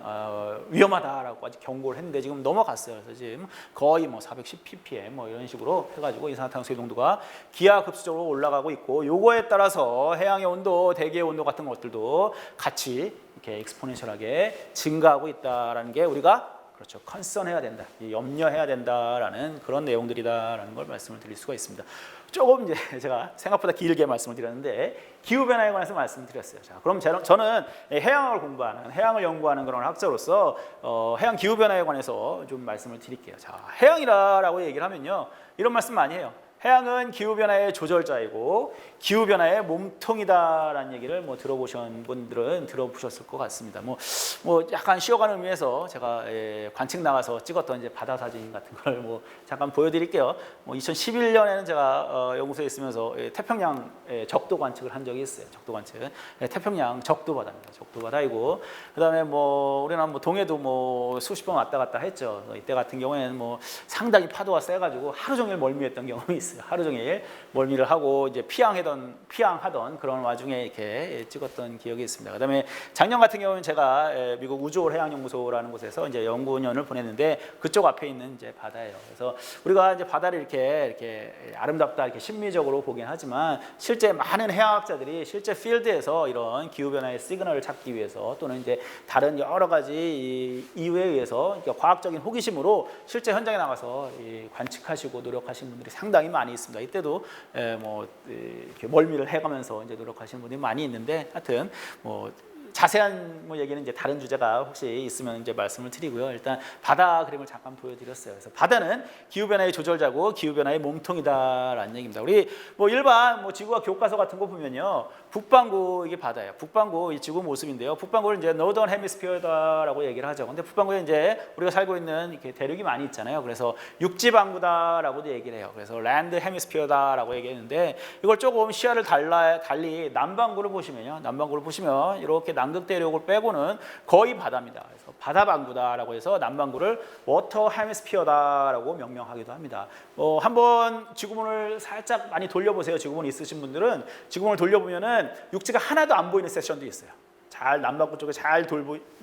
위험하다라고 아직 경고를 했는데 지금 넘어갔어요. 그래서 지금 거의 뭐 410 ppm 뭐 이런 식으로 해가지고 이산화탄소의 농도가 기하급수적으로 올라가고 있고 요거에 따라서 해양의 온도, 대기의 온도 같은 것들도 같이 이렇게 익스포넨셜하게 증가하고 있다라는 게 우리가 그렇죠. 컨선해야 된다. 염려해야 된다라는 그런 내용들이다라는 걸 말씀을 드릴 수가 있습니다. 조금 이제 제가 생각보다 길게 말씀을 드렸는데 기후 변화에 관해서 말씀드렸어요. 자, 그럼 저는 해양을 공부하는, 해양을 연구하는 그런 학자로서 해양 기후 변화에 관해서 좀 말씀을 드릴게요. 자, 해양이라고 얘기를 하면요, 이런 말씀 많이 해요. 해양은 기후변화의 조절자이고 기후변화의 몸통이다라는 얘기를 뭐 들어보신 분들은 들어보셨을 것 같습니다. 뭐 약간 쉬어가는 의미에서 제가 관측 나가서 찍었던 이제 바다 사진 같은 걸 뭐 잠깐 보여드릴게요. 뭐 2011년에는 제가 연구소에 있으면서 태평양 적도 관측을 한 적이 있어요. 적도 관측. 태평양 적도 바다입니다. 적도 바다이고 그다음에 뭐 우리는 뭐 동해도 뭐 수십 번 왔다 갔다 했죠. 이때 같은 경우에는 뭐 상당히 파도가 세가지고 하루 종일 멀미했던 경험이 있어요. 하루 종일 멀미를 하고 이제 피항하던 그런 와중에 이렇게 찍었던 기억이 있습니다. 그다음에 작년 같은 경우는 제가 미국 우주홀 해양연구소라는 곳에서 이제 연구원을 보냈는데 그쪽 앞에 있는 이제 바다예요. 그래서 우리가 이제 바다를 이렇게 아름답다 이렇게 심미적으로 보긴 하지만 실제 많은 해양학자들이 실제 필드에서 이런 기후 변화의 시그널을 찾기 위해서 또는 이제 다른 여러 가지 이유에 의해서 그러니까 과학적인 호기심으로 실제 현장에 나가서 관측하시고 노력하시는 분들이 상당히 많이 있습니다. 이때도 뭐 이렇게 멀미를 해가면서 이제 노력하시는 분들이 많이 있는데 하여튼 뭐 자세한 뭐 얘기는 이제 다른 주제가 혹시 있으면 이제 말씀을 드리고요. 일단 바다 그림을 잠깐 보여드렸어요. 그래서 바다는 기후 변화의 조절자고 기후 변화의 몸통이다라는 얘기입니다. 우리 뭐 일반 뭐 지구과 교과서 같은 거 보면요, 북반구 이게 바다예요. 북반구 이 지구 모습인데요. 북반구를 이제 노던 헤미스피어다라고 얘기를 하죠. 근데 북반구에 이제 우리가 살고 있는 이렇게 대륙이 많이 있잖아요. 그래서 육지반구다라고도 얘기를 해요. 그래서 랜드 헤미스피어다라고 얘기했는데 이걸 조금 시야를 달리 남반구를 보시면요, 남반구를 보시면 이렇게 남극 대륙을 빼고는 거의 바다입니다. 그래서 바다반구다라고 해서 남반구를 워터 헤미스피어다라고 명명하기도 합니다. 한번 지구본을 살짝 많이 돌려보세요. 지구본 있으신 분들은 지구본을 돌려보면은 육지가 하나도 안 보이는 세션도 있어요. 잘 남반구 쪽에 잘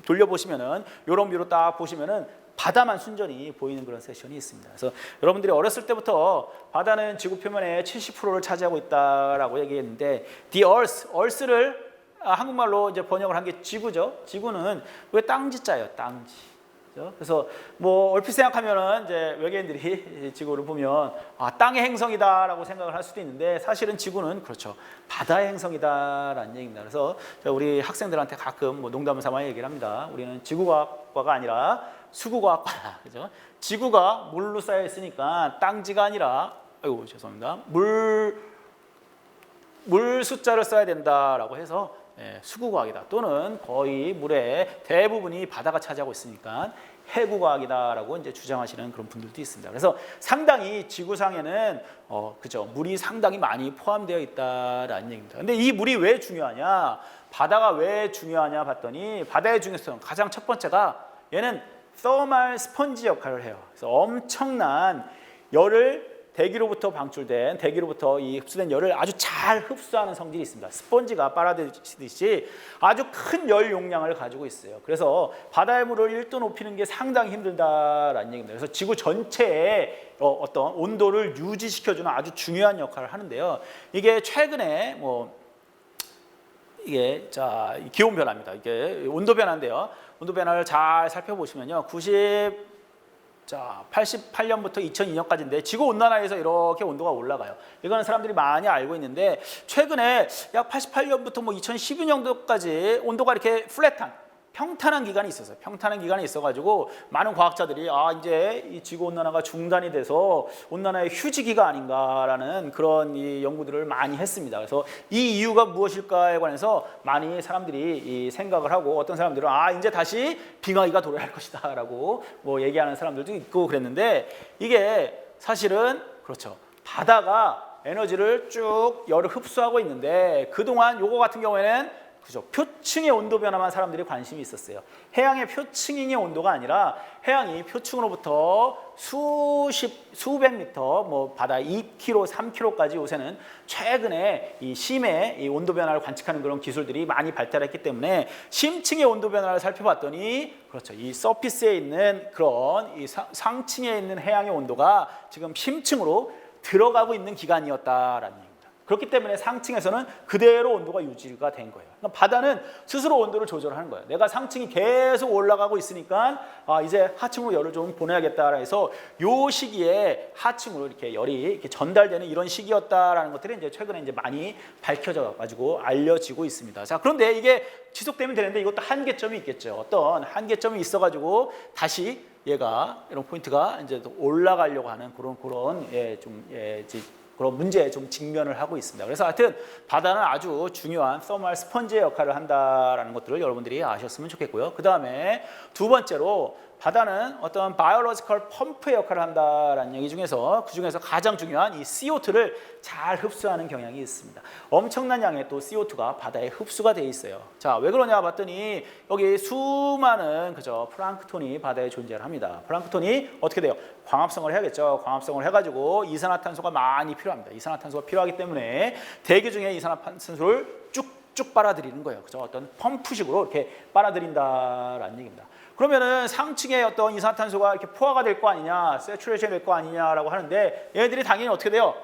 돌려보시면은 요런 뷰로 딱 보시면은 바다만 순전히 보이는 그런 세션이 있습니다. 그래서 여러분들이 어렸을 때부터 바다는 지구 표면의 70%를 차지하고 있다라고 얘기했는데 the earth를 한국말로 이제 번역을 한 게 지구죠. 지구는 왜 땅지자예요, 땅지. 그래서 뭐 얼핏 생각하면은 이제 외계인들이 지구를 보면 땅의 행성이다라고 생각을 할 수도 있는데 사실은 지구는 그렇죠, 바다의 행성이다라는 얘기입니다. 그래서 우리 학생들한테 가끔 뭐 농담을 삼아 얘기를 합니다. 우리는 지구과학과가 아니라 수구과학과다, 그죠? 지구가 물로 쌓여 있으니까 땅지가 아니라, 아이고 죄송합니다, 물 숫자를 써야 된다라고 해서 수구과학이다, 또는 거의 물의 대부분이 바다가 차지하고 있으니까 해구과학이다라고 이제 주장하시는 그런 분들도 있습니다. 그래서 상당히 지구상에는 그죠, 물이 상당히 많이 포함되어 있다라는 얘기입니다. 근데 이 물이 왜 중요하냐, 바다가 왜 중요하냐 봤더니 바다의 중요성 가장 첫 번째가 얘는 서멀 스펀지 역할을 해요. 그래서 엄청난 열을 대기로부터 이 흡수된 열을 아주 잘 흡수하는 성질이 있습니다. 스펀지가 빨아들이듯이 아주 큰 열 용량을 가지고 있어요. 그래서 바다의 물을 1도 높이는 게 상당히 힘들다라는 얘기입니다. 그래서 지구 전체의 어떤 온도를 유지시켜주는 아주 중요한 역할을 하는데요. 이게 최근에 이게 기온 변화입니다. 이게 온도 변화인데요. 온도 변화를 잘 살펴보시면요, 88년부터 2002년까지인데 지구 온난화에서 이렇게 온도가 올라가요. 이거는 사람들이 많이 알고 있는데 최근에 약 88년부터 2012년도까지 온도가 이렇게 평탄한 기간이 있었어요. 평탄한 기간이 있어가지고 많은 과학자들이 이제 이 지구 온난화가 중단이 돼서 온난화의 휴지기가 아닌가라는 그런 이 연구들을 많이 했습니다. 그래서 이 이유가 무엇일까에 관해서 많이 사람들이 생각을 하고, 어떤 사람들은 이제 다시 빙하기가 도래할 것이다라고 얘기하는 사람들도 있고 그랬는데, 이게 사실은 그렇죠, 바다가 에너지를 쭉 열을 흡수하고 있는데 그동안 요거 같은 경우에는 그죠, 표층의 온도 변화만 사람들이 관심이 있었어요. 해양의 표층의 온도가 아니라 해양이 표층으로부터 수백 미터, 바다 2km, 3km까지 요새는 최근에 이 심의 이 온도 변화를 관측하는 그런 기술들이 많이 발달했기 때문에 심층의 온도 변화를 살펴봤더니 그렇죠, 이 서피스에 있는 그런 이 상층에 있는 해양의 온도가 지금 심층으로 들어가고 있는 기간이었다라는 얘기입니다. 그렇기 때문에 상층에서는 그대로 온도가 유지가 된 거예요. 그러니까 바다는 스스로 온도를 조절하는 거예요. 내가 상층이 계속 올라가고 있으니까 이제 하층으로 열을 좀 보내야겠다 해서 요 시기에 하층으로 이렇게 열이 이렇게 전달되는 이런 시기였다라는 것들이 이제 최근에 이제 많이 밝혀져 가지고 알려지고 있습니다. 자, 그런데 이게 지속되면 되는데 이것도 한계점이 있겠죠. 어떤 한계점이 있어가지고 다시 얘가 이런 포인트가 이제 올라가려고 하는 그런 그런 문제에 좀 직면을 하고 있습니다. 그래서 하여튼 바다는 아주 중요한 서멀 스펀지의 역할을 한다라는 것들을 여러분들이 아셨으면 좋겠고요. 그 다음에 두 번째로 바다는 어떤 바이올로지컬 펌프의 역할을 한다라는 얘기 중에서 그 중에서 가장 중요한 이 CO2를 잘 흡수하는 경향이 있습니다. 엄청난 양의 또 CO2가 바다에 흡수가 돼 있어요. 자, 왜 그러냐 봤더니 여기 수많은 플랑크톤이 바다에 존재를 합니다. 플랑크톤이 어떻게 돼요? 광합성을 해야겠죠. 광합성을 해가지고 이산화탄소가 많이 필요합니다. 이산화탄소가 필요하기 때문에 대기 중에 이산화탄소를 쭉쭉 빨아들이는 거예요. 그죠? 어떤 펌프식으로 이렇게 빨아들인다라는 얘기입니다. 그러면은 상층에 어떤 이산화탄소가 이렇게 포화가 될 거 아니냐, 세츄레이션 될 거 아니냐라고 하는데 얘네들이 당연히 어떻게 돼요?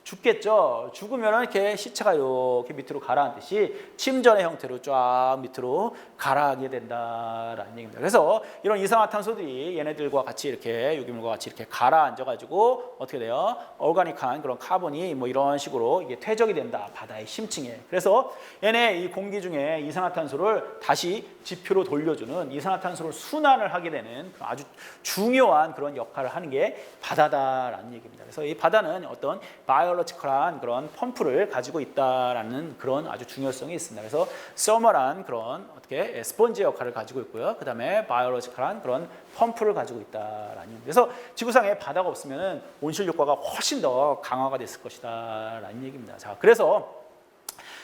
죽겠죠. 죽으면 이렇게 시체가 이렇게 밑으로 가라앉듯이 침전의 형태로 쫙 밑으로 가라앉게 된다라는 얘기입니다. 그래서 이런 이산화탄소들이 얘네들과 같이 이렇게 유기물과 같이 이렇게 가라앉아가지고 어떻게 돼요? 오가닉한 그런 카본이 뭐 이런 식으로 이게 퇴적이 된다. 바다의 심층에. 그래서 얘네 이 공기 중에 이산화탄소를 다시 지표로 돌려주는 이산화탄소를 순환을 하게 되는 아주 중요한 그런 역할을 하는 게 바다다라는 얘기입니다. 그래서 이 바다는 어떤 바이올로지컬한 그런 펌프를 가지고 있다라는 그런 아주 중요성이 있습니다. 그래서 서머란 그런 어떻게 스펀지 역할을 가지고 있고요. 그 다음에 바이올로지컬한 그런 펌프를 가지고 있다라는 얘기입니다. 그래서 지구상에 바다가 없으면 온실 효과가 훨씬 더 강화가 됐을 것이다라는 얘기입니다. 자, 그래서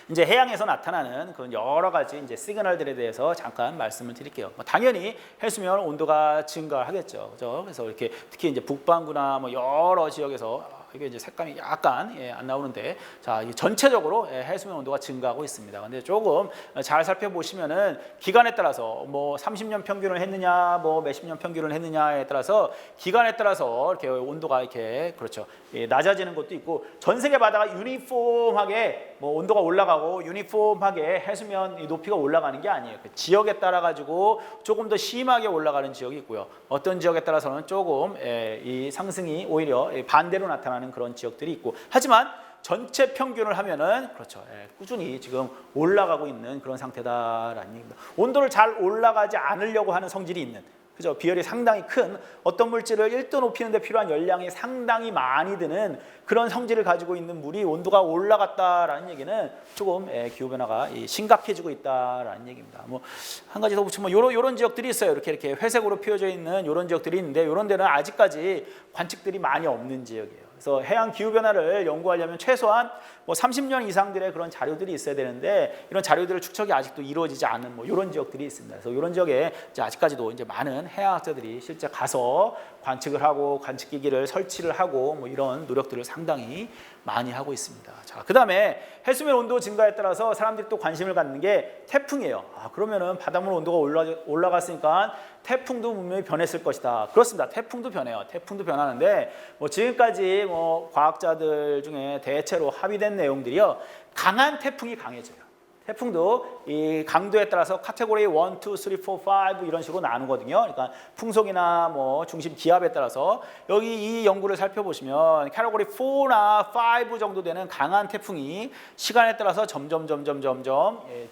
이제 해양에서 나타나는 그런 여러 가지 이제 시그널들에 대해서 잠깐 말씀을 드릴게요. 당연히 해수면 온도가 증가하겠죠. 그죠? 그래서 이렇게 특히 이제 북반구나 뭐 여러 지역에서 이게 이제 색감이 약간 안 나오는데, 자, 전체적으로 해수면 온도가 증가하고 있습니다. 근데 조금 잘 살펴보시면은 기간에 따라서 뭐 30년 평균을 했느냐, 뭐 몇십 년 평균을 했느냐에 따라서 기간에 따라서 이렇게 온도가 이렇게 그렇죠. 낮아지는 것도 있고, 전 세계 바다가 유니폼하게 뭐 온도가 올라가고 유니폼하게 해수면 높이가 올라가는 게 아니에요. 그 지역에 따라 가지고 조금 더 심하게 올라가는 지역이 있고요. 어떤 지역에 따라서는 조금 이 상승이 오히려 반대로 나타나는 그런 지역들이 있고, 하지만 전체 평균을 하면은 그렇죠. 꾸준히 지금 올라가고 있는 그런 상태다라는 얘기입니다. 온도를 잘 올라가지 않으려고 하는 성질이 있는, 그죠? 비열이 상당히 큰 어떤 물질을 1도 높이는 데 필요한 열량이 상당히 많이 드는 그런 성질을 가지고 있는 물이 온도가 올라갔다라는 얘기는 조금 기후 변화가 심각해지고 있다라는 얘기입니다. 뭐 한 가지 더 붙이면 요런 지역들이 있어요. 이렇게 회색으로 피어져 있는 요런 지역들이 있는데, 요런 데는 아직까지 관측들이 많이 없는 지역이에요. 그래서 해양 기후 변화를 연구하려면 최소한 뭐 30년 이상들의 그런 자료들이 있어야 되는데, 이런 자료들의 축적이 아직도 이루어지지 않은 뭐 이런 지역들이 있습니다. 그래서 이런 지역에 이제 아직까지도 이제 많은 해양학자들이 실제 가서 관측을 하고 관측기기를 설치를 하고 뭐 이런 노력들을 상당히 많이 하고 있습니다. 자, 그다음에 해수면 온도 증가에 따라서 사람들이 또 관심을 갖는 게 태풍이에요. 그러면은 바닷물 온도가 올라갔으니까 태풍도 분명히 변했을 것이다. 그렇습니다. 태풍도 변해요. 태풍도 변하는데 뭐 지금까지 뭐 과학자들 중에 대체로 합의된 내용들이요, 강한 태풍이 강해져요. 태풍도 이 강도에 따라서 카테고리 1, 2, 3, 4, 5 이런 식으로 나누거든요. 그러니까 풍속이나 뭐 중심 기압에 따라서 여기 이 연구를 살펴보시면 카테고리 4나 5 정도 되는 강한 태풍이 시간에 따라서 점점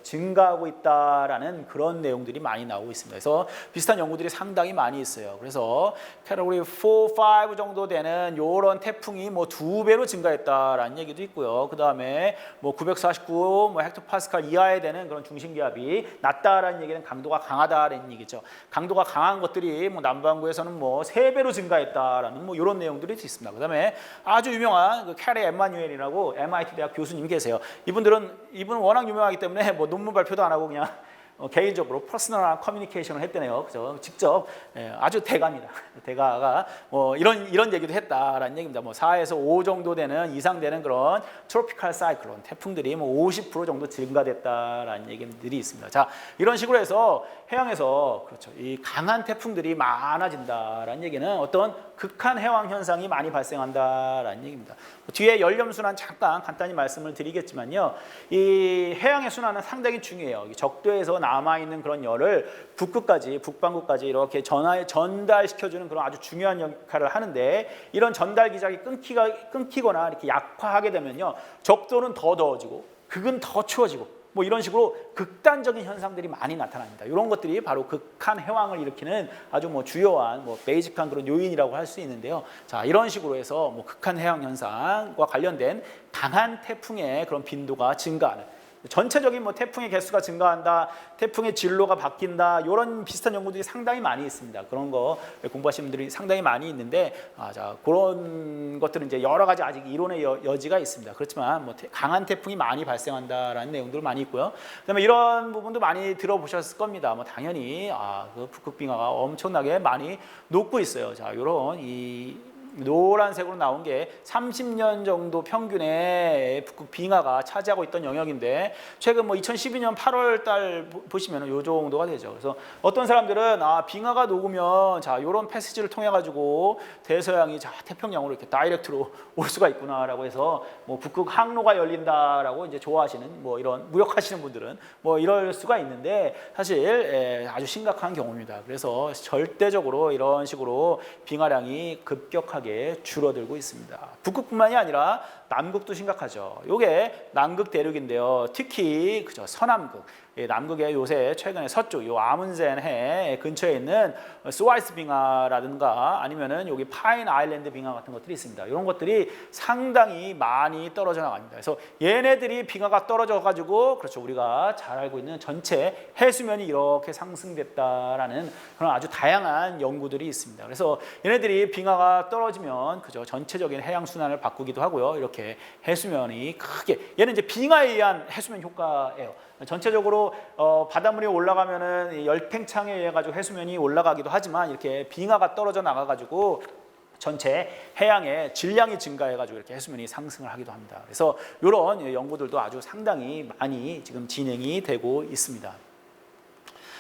증가하고 있다라는 그런 내용들이 많이 나오고 있습니다. 그래서 비슷한 연구들이 상당히 많이 있어요. 그래서 카테고리 4, 5 정도 되는 이런 태풍이 뭐 2배로 증가했다라는 얘기도 있고요. 그 다음에 뭐 949 뭐 헥토파스칼 이하에 되는 그런 중심기압이 낮다라는 얘기는 강도가 강하다라는 얘기죠. 강도가 강한 것들이 뭐 남반구에서는 뭐 3배로 증가했다라는 뭐 이런 내용들이 있습니다. 그다음에 아주 유명한 그 캐리 에마뉴엘이라고 MIT 대학 교수님이 계세요. 이분은 워낙 유명하기 때문에 뭐 논문 발표도 안 하고 그냥 개인적으로 퍼스널한 커뮤니케이션을 했대네요. 그죠? 직접 아주 대가입니다. 대가가 뭐 이런 얘기도 했다라는 얘기입니다. 뭐 4에서 5 정도 되는 이상 되는 그런 트로피칼 사이클론 태풍들이 뭐 50% 정도 증가됐다라는 얘기들이 있습니다. 자, 이런 식으로 해서 해양에서 그렇죠. 이 강한 태풍들이 많아진다라는 얘기는 어떤 극한 해왕 현상이 많이 발생한다라는 얘기입니다. 뒤에 연렴 순환 잠깐 간단히 말씀을 드리겠지만요. 이 해양의 순환은 상당히 중요해요. 적도에서 남아 있는 그런 열을 북방구까지 이렇게 전달시켜주는 그런 아주 중요한 역할을 하는데, 이런 전달 기작이 끊기거나 이렇게 약화하게 되면요, 적도는 더 더워지고 극은 더 추워지고 뭐 이런 식으로 극단적인 현상들이 많이 나타납니다. 이런 것들이 바로 극한 해왕을 일으키는 아주 뭐 주요한 뭐 베이직한 그런 요인이라고 할 수 있는데요. 자, 이런 식으로 해서 뭐 극한 해왕 현상과 관련된 강한 태풍의 그런 빈도가 증가하는, 전체적인 뭐 태풍의 개수가 증가한다, 태풍의 진로가 바뀐다, 이런 비슷한 연구들이 상당히 많이 있습니다. 그런 거 공부하시는 분들이 상당히 많이 있는데, 자, 그런 것들은 이제 여러 가지 아직 이론의 여지가 있습니다. 그렇지만 뭐 강한 태풍이 많이 발생한다라는 내용들 많이 있고요. 그다음에 이런 부분도 많이 들어보셨을 겁니다. 뭐 당연히 그 북극 빙하가 엄청나게 많이 녹고 있어요. 자, 이런 이 노란색으로 나온 게 30년 정도 평균의 북극 빙하가 차지하고 있던 영역인데 최근 뭐 2012년 8월 달 보시면 요 정도가 되죠. 그래서 어떤 사람들은 빙하가 녹으면 자 요런 패시지를 통해 가지고 대서양이 자 태평양으로 이렇게 다이렉트로 올 수가 있구나라고 해서 뭐 북극 항로가 열린다라고 이제 좋아하시는 뭐 이런 무역하시는 분들은 뭐 이럴 수가 있는데 사실 아주 심각한 경우입니다. 그래서 절대적으로 이런 식으로 빙하량이 급격하게 줄어들고 있습니다. 북극뿐만이 아니라 남극도 심각하죠. 이게 남극 대륙인데요. 특히 그죠 서남극, 남극의 요새 최근에 서쪽 요 아문센 해 근처에 있는 스와이스 빙하라든가 아니면은 여기 파인 아일랜드 빙하 같은 것들이 있습니다. 이런 것들이 상당히 많이 떨어져 나갑니다. 그래서 얘네들이 빙하가 떨어져 가지고 그렇죠 우리가 잘 알고 있는 전체 해수면이 이렇게 상승됐다라는 그런 아주 다양한 연구들이 있습니다. 그래서 얘네들이 빙하가 떨어지면 그죠 전체적인 해양 순환을 바꾸기도 하고요. 이렇게 해수면이 크게 얘는 이제 빙하에 의한 해수면 효과예요. 전체적으로 바닷물이 올라가면은 열팽창에 의해 가지고 해수면이 올라가기도 하지만 이렇게 빙하가 떨어져 나가 가지고 전체 해양의 질량이 증가해 가지고 이렇게 해수면이 상승을 하기도 합니다. 그래서 이런 연구들도 아주 상당히 많이 지금 진행이 되고 있습니다.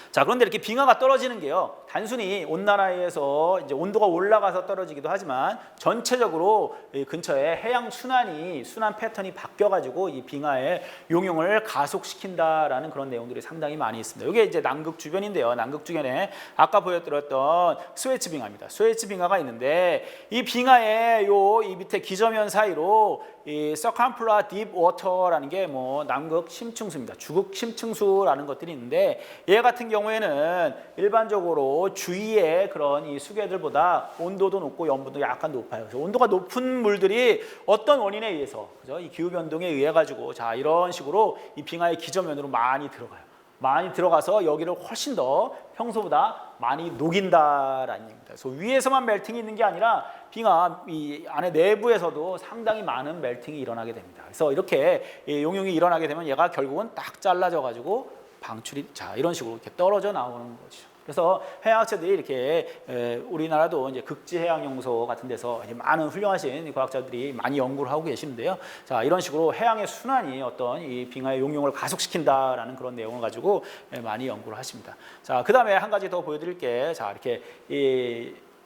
자, 그런데 이렇게 빙하가 떨어지는 게요. 단순히 온난화에 의해서 이제 온도가 올라가서 떨어지기도 하지만 전체적으로 이 근처에 해양 순환 패턴이 바뀌어 가지고 이 빙하의 용융을 가속시킨다라는 그런 내용들이 상당히 많이 있습니다. 이게 이제 남극 주변인데요. 남극 주변에 아까 보여드렸던 스웨츠 빙하입니다. 스웨츠 빙하가 있는데 이 빙하의 이 밑에 기저면 사이로 이 서캄플라 딥 워터라는 게 뭐 남극 심층수입니다. 주극 심층수라는 것들이 있는데 얘 같은 경우에는 일반적으로 주위의 그런 이 수계들보다 온도도 높고 염분도 약간 높아요. 그래서 온도가 높은 물들이 어떤 원인에 의해서 그죠? 이 기후 변동에 의해 가지고 자 이런 식으로 이 빙하의 기저면으로 많이 들어가요. 많이 들어가서 여기를 훨씬 더 평소보다 많이 녹인다라는 얘기입니다. 그래서 위에서만 멜팅이 있는 게 아니라 빙하 이 안에 내부에서도 상당히 많은 멜팅이 일어나게 됩니다. 그래서 이렇게 용융이 일어나게 되면 얘가 결국은 딱 잘라져 가지고 방출이 자 이런 식으로 이렇게 떨어져 나오는 거죠. 그래서 해양학자들이 이렇게 우리나라도 이제 극지해양연구소 같은 데서 많은 훌륭하신 과학자들이 많이 연구를 하고 계시는데요. 자 이런 식으로 해양의 순환이 어떤 이 빙하의 용융을 가속시킨다라는 그런 내용을 가지고 많이 연구를 하십니다. 자 그다음에 한 가지 더 보여드릴게. 자 이렇게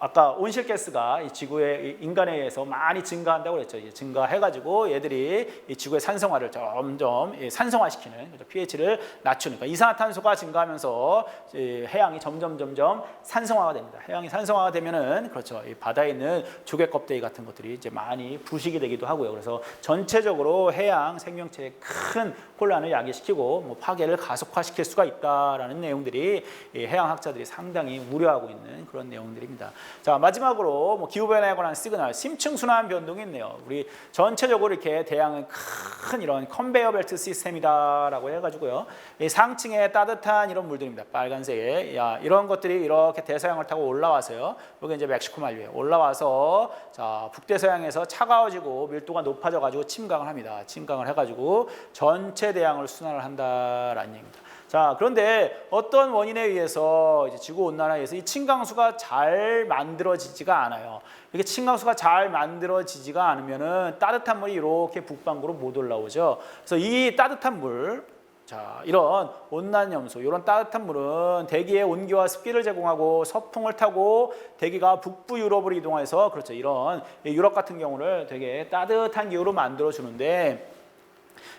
아까 온실가스가 이 지구의 인간에 의해서 많이 증가한다고 그랬죠. 증가해가지고 얘들이 이 지구의 산성화를 점점 산성화시키는 그렇죠? pH를 낮추는 그러니까 이산화탄소가 증가하면서 해양이 점점 산성화가 됩니다. 해양이 산성화가 되면은 그렇죠. 이 바다에 있는 조개 껍데기 같은 것들이 이제 많이 부식이 되기도 하고요. 그래서 전체적으로 해양 생명체에 큰 혼란을 야기시키고 뭐 파괴를 가속화시킬 수가 있다라는 내용들이 이 해양학자들이 상당히 우려하고 있는 그런 내용들입니다. 자 마지막으로 뭐 기후변화에 관한 시그널 심층순환 변동이 있네요. 우리 전체적으로 이렇게 대양은 큰 이런 컨베이어 벨트 시스템이다라고 해가지고요. 이 상층에 따뜻한 이런 물들입니다. 빨간색에 이런 것들이 이렇게 대서양을 타고 올라와서요. 여기 이제 멕시코 만류에 올라와서 자 북대서양에서 차가워지고 밀도가 높아져가지고 침강을 합니다. 침강을 해가지고 전체 대양을 순환을 한다라는 얘기입니다. 자 그런데 어떤 원인에 의해서 이제 지구 온난화에 의해서 이 침강수가 잘 만들어지지가 않아요. 이렇게 침강수가 잘 만들어지지가 않으면은 따뜻한 물이 이렇게 북반구로 못 올라오죠. 그래서 이 따뜻한 물, 자 이런 온난염수, 이런 따뜻한 물은 대기의 온기와 습기를 제공하고 서풍을 타고 대기가 북부 유럽으로 이동해서 그렇죠. 이런 유럽 같은 경우를 되게 따뜻한 기후로 만들어 주는데.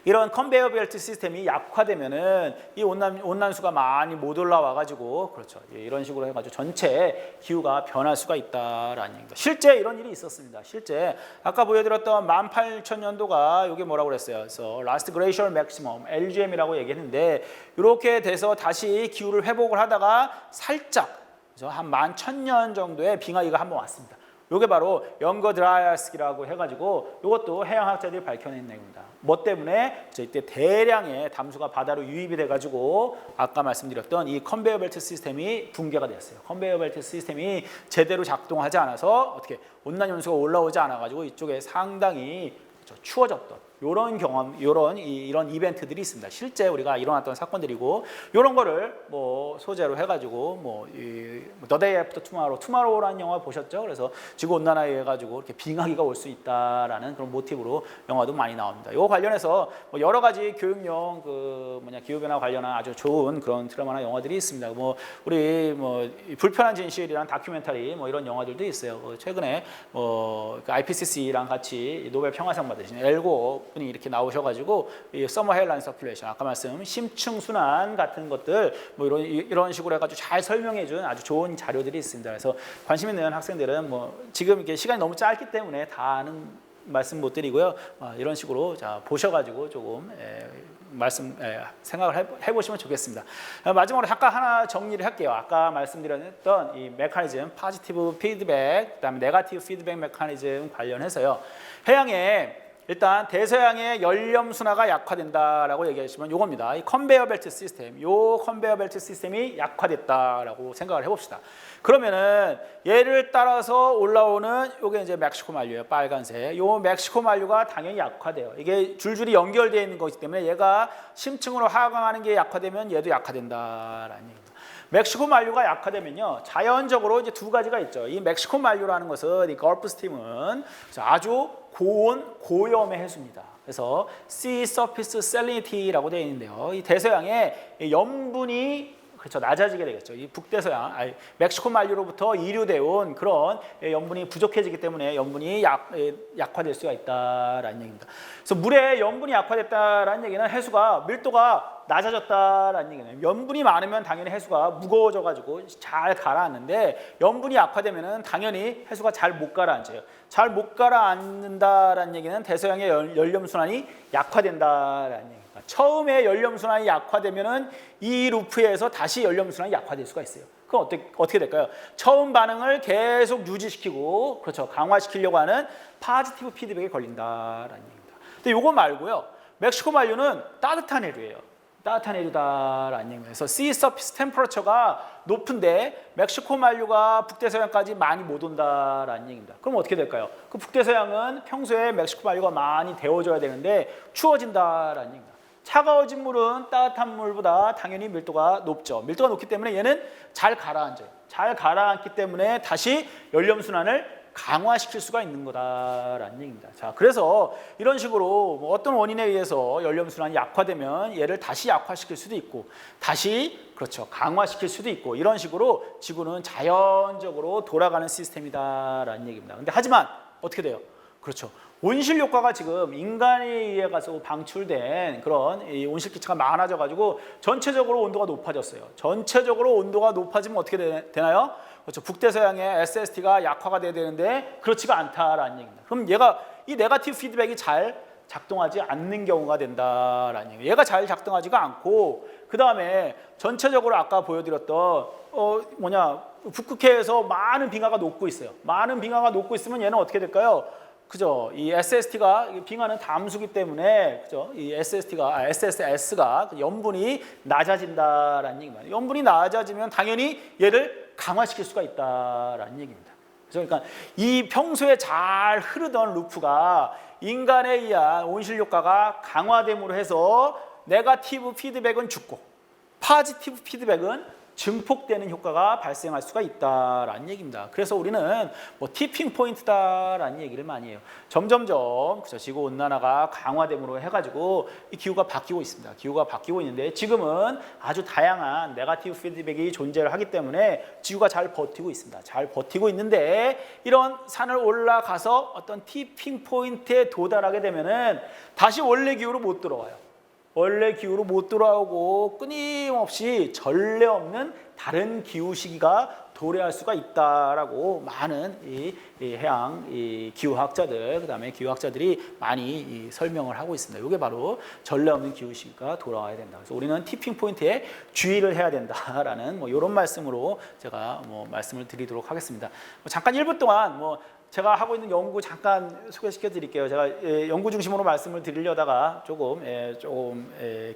이런 컨베이어 벨트 시스템이 약화되면은 이 온난수가 많이 못 올라와 가지고 그렇죠. 이런 식으로 해 가지고 전체 기후가 변할 수가 있다라는 얘기입니다. 실제 이런 일이 있었습니다. 실제 아까 보여드렸던 18,000년도가 이게 뭐라고 그랬어요. 그래서 Last Glacial Maximum LGM이라고 얘기했는데 이렇게 돼서 다시 기후를 회복을 하다가 살짝 한 11,000년 정도의 빙하기가 한번 왔습니다. 이게 바로 영거 드라이아스기라고 해가지고 이것도 해양학자들이 밝혀낸 내용입니다. 뭐 때문에 이때 대량의 담수가 바다로 유입이 돼가지고 아까 말씀드렸던 이 컨베이어 벨트 시스템이 붕괴가 되었어요. 컨베이어 벨트 시스템이 제대로 작동하지 않아서 어떻게 온난염수가 올라오지 않아가지고 이쪽에 상당히 추워졌던 이런 경험, 이런 이벤트들이 있습니다. 실제 우리가 일어났던 사건들이고 이런 거를 뭐 소재로 해가지고 The Day After Tomorrow, Tomorrow라는 영화 보셨죠? 그래서 지구 온난화에 해가지고 이렇게 빙하기가 올 수 있다라는 그런 모티브로 영화도 많이 나옵니다. 이거 관련해서 뭐 여러 가지 교육용 기후 변화 관련한 아주 좋은 그런 드라마나 영화들이 있습니다. 뭐 우리 뭐 불편한 진실이란 다큐멘터리 뭐 이런 영화들도 있어요. 최근에 IPCC랑 같이 노벨 평화상 받으신 엘고 분이 이렇게 나오셔가지고 이 서머 헤일라인 서큘레이션 아까 말씀 심층 순환 같은 것들 뭐 이런 식으로 해가지고 잘 설명해준 아주 좋은 자료들이 있습니다. 그래서 관심 있는 학생들은 뭐 지금 이렇게 시간이 너무 짧기 때문에 다 아는 말씀 못 드리고요. 이런 식으로 보셔가지고 조금 생각을 해보시면 좋겠습니다. 마지막으로 잠깐 하나 정리를 할게요. 아까 말씀드렸던 이 메커니즘, 포지티브 피드백, 그다음에 네거티브 피드백 메커니즘 관련해서요. 해양에 일단 대서양의 연렴 순화가 약화된다라고 얘기하시면 요겁니다. 이 컨베이어 벨트 시스템, 요 컨베이어 벨트 시스템이 약화됐다라고 생각을 해봅시다. 그러면은 얘를 따라서 올라오는 요게 이제 멕시코 만류예요. 빨간색. 요 멕시코 만류가 당연히 약화돼요. 이게 줄줄이 연결되어 있는 거기 때문에 얘가 심층으로 하강하는 게 약화되면 얘도 약화된다라는 얘기입니다. 멕시코 만류가 약화되면요, 자연적으로 이제 두 가지가 있죠. 이 멕시코 만류라는 것은 이 걸프 스팀은 아주 고온 고염의 해수입니다. 그래서 Sea Surface Salinity라고 되어 있는데요. 이 대서양에 염분이 그렇죠, 낮아지게 되겠죠. 이 북대서양, 멕시코 만류로부터 이류되어 온 그런 염분이 부족해지기 때문에 염분이 약화될 수가 있다라는 얘기입니다. 그래서 물에 염분이 약화됐다라는 얘기는 해수가 밀도가 낮아졌다라는 얘기네요. 염분이 많으면 당연히 해수가 무거워져가지고 잘 가라앉는데 염분이 약화되면은 당연히 해수가 잘 못 가라앉아요. 잘 못 가라앉는다라는 얘기는 대서양의 연렴순환이 약화된다라는 얘기입니다. 처음에 연렴순환이 약화되면은 이 루프에서 다시 연렴순환이 약화될 수가 있어요. 그럼 어떻게 될까요? 처음 반응을 계속 유지시키고 그렇죠, 강화시키려고 하는 포지티브 피드백에 걸린다라는 얘기입니다. 근데 이거 말고요, 멕시코 만류는 따뜻한 해류예요. 따뜻한 해류다라는 얘기입니다. 그래서 sea surface temperature가 높은데 멕시코 만류가 북대서양까지 많이 못 온다라는 얘기입니다. 그럼 어떻게 될까요? 그 북대서양은 평소에 멕시코 만류가 많이 데워져야 되는데 추워진다라는 얘기입니다. 차가워진 물은 따뜻한 물보다 당연히 밀도가 높죠. 밀도가 높기 때문에 얘는 잘 가라앉아요. 잘 가라앉기 때문에 다시 연렴순환을 강화시킬 수가 있는 거다라는 얘기입니다. 자, 그래서 이런 식으로 어떤 원인에 의해서 연렴순환이 약화되면 얘를 다시 약화시킬 수도 있고 다시 그렇죠, 강화시킬 수도 있고 이런 식으로 지구는 자연적으로 돌아가는 시스템이다라는 얘기입니다. 근데 하지만 어떻게 돼요? 그렇죠. 온실 효과가 지금 인간에 의해 가서 방출된 그런 이 온실 기체가 많아져 가지고 전체적으로 온도가 높아졌어요. 전체적으로 온도가 높아지면 어떻게 되나요? 그렇죠. 북대서양의 SST가 약화가 돼야 되는데 그렇지가 않다라는 얘기입니다. 그럼 얘가 이 네거티브 피드백이 잘 작동하지 않는 경우가 된다라는 얘기예요. 얘가 잘 작동하지가 않고 그 다음에 전체적으로 아까 보여드렸던 북극해에서 많은 빙하가 녹고 있어요. 많은 빙하가 녹고 있으면 얘는 어떻게 될까요? 그죠? 이 SST가 빙하는 담수기 때문에 그죠? 이 SSS가 염분이 낮아진다라는 얘기입니다. 염분이 낮아지면 당연히 얘를 강화시킬 수가 있다라는 얘기입니다. 그죠? 그러니까 이 평소에 잘 흐르던 루프가 인간에 의한 온실 효과가 강화됨으로 해서 네거티브 피드백은 죽고 포지티브 피드백은 증폭되는 효과가 발생할 수가 있다라는 얘기입니다. 그래서 우리는 티핑 포인트다라는 얘기를 많이 해요. 점점점 그렇죠, 지구 온난화가 강화됨으로 해가지고 이 기후가 바뀌고 있습니다. 기후가 바뀌고 있는데 지금은 아주 다양한 네거티브 피드백이 존재를 하기 때문에 지구가 잘 버티고 있습니다. 잘 버티고 있는데 이런 산을 올라가서 어떤 티핑 포인트에 도달하게 되면은 다시 원래 기후로 못 들어와요. 원래 기후로 못 돌아오고 끊임없이 전례 없는 다른 기후 시기가 도래할 수가 있다라고 많은 이 해양 기후학자들 그다음에 기후학자들이 많이 설명을 하고 있습니다. 이게 바로 전례 없는 기후 시기가 돌아와야 된다. 그래서 우리는 티핑 포인트에 주의를 해야 된다라는 이런 말씀으로 제가 말씀을 드리도록 하겠습니다. 잠깐 1분 동안 제가 하고 있는 연구 잠깐 소개시켜 드릴게요. 제가 연구 중심으로 말씀을 드리려다가 조금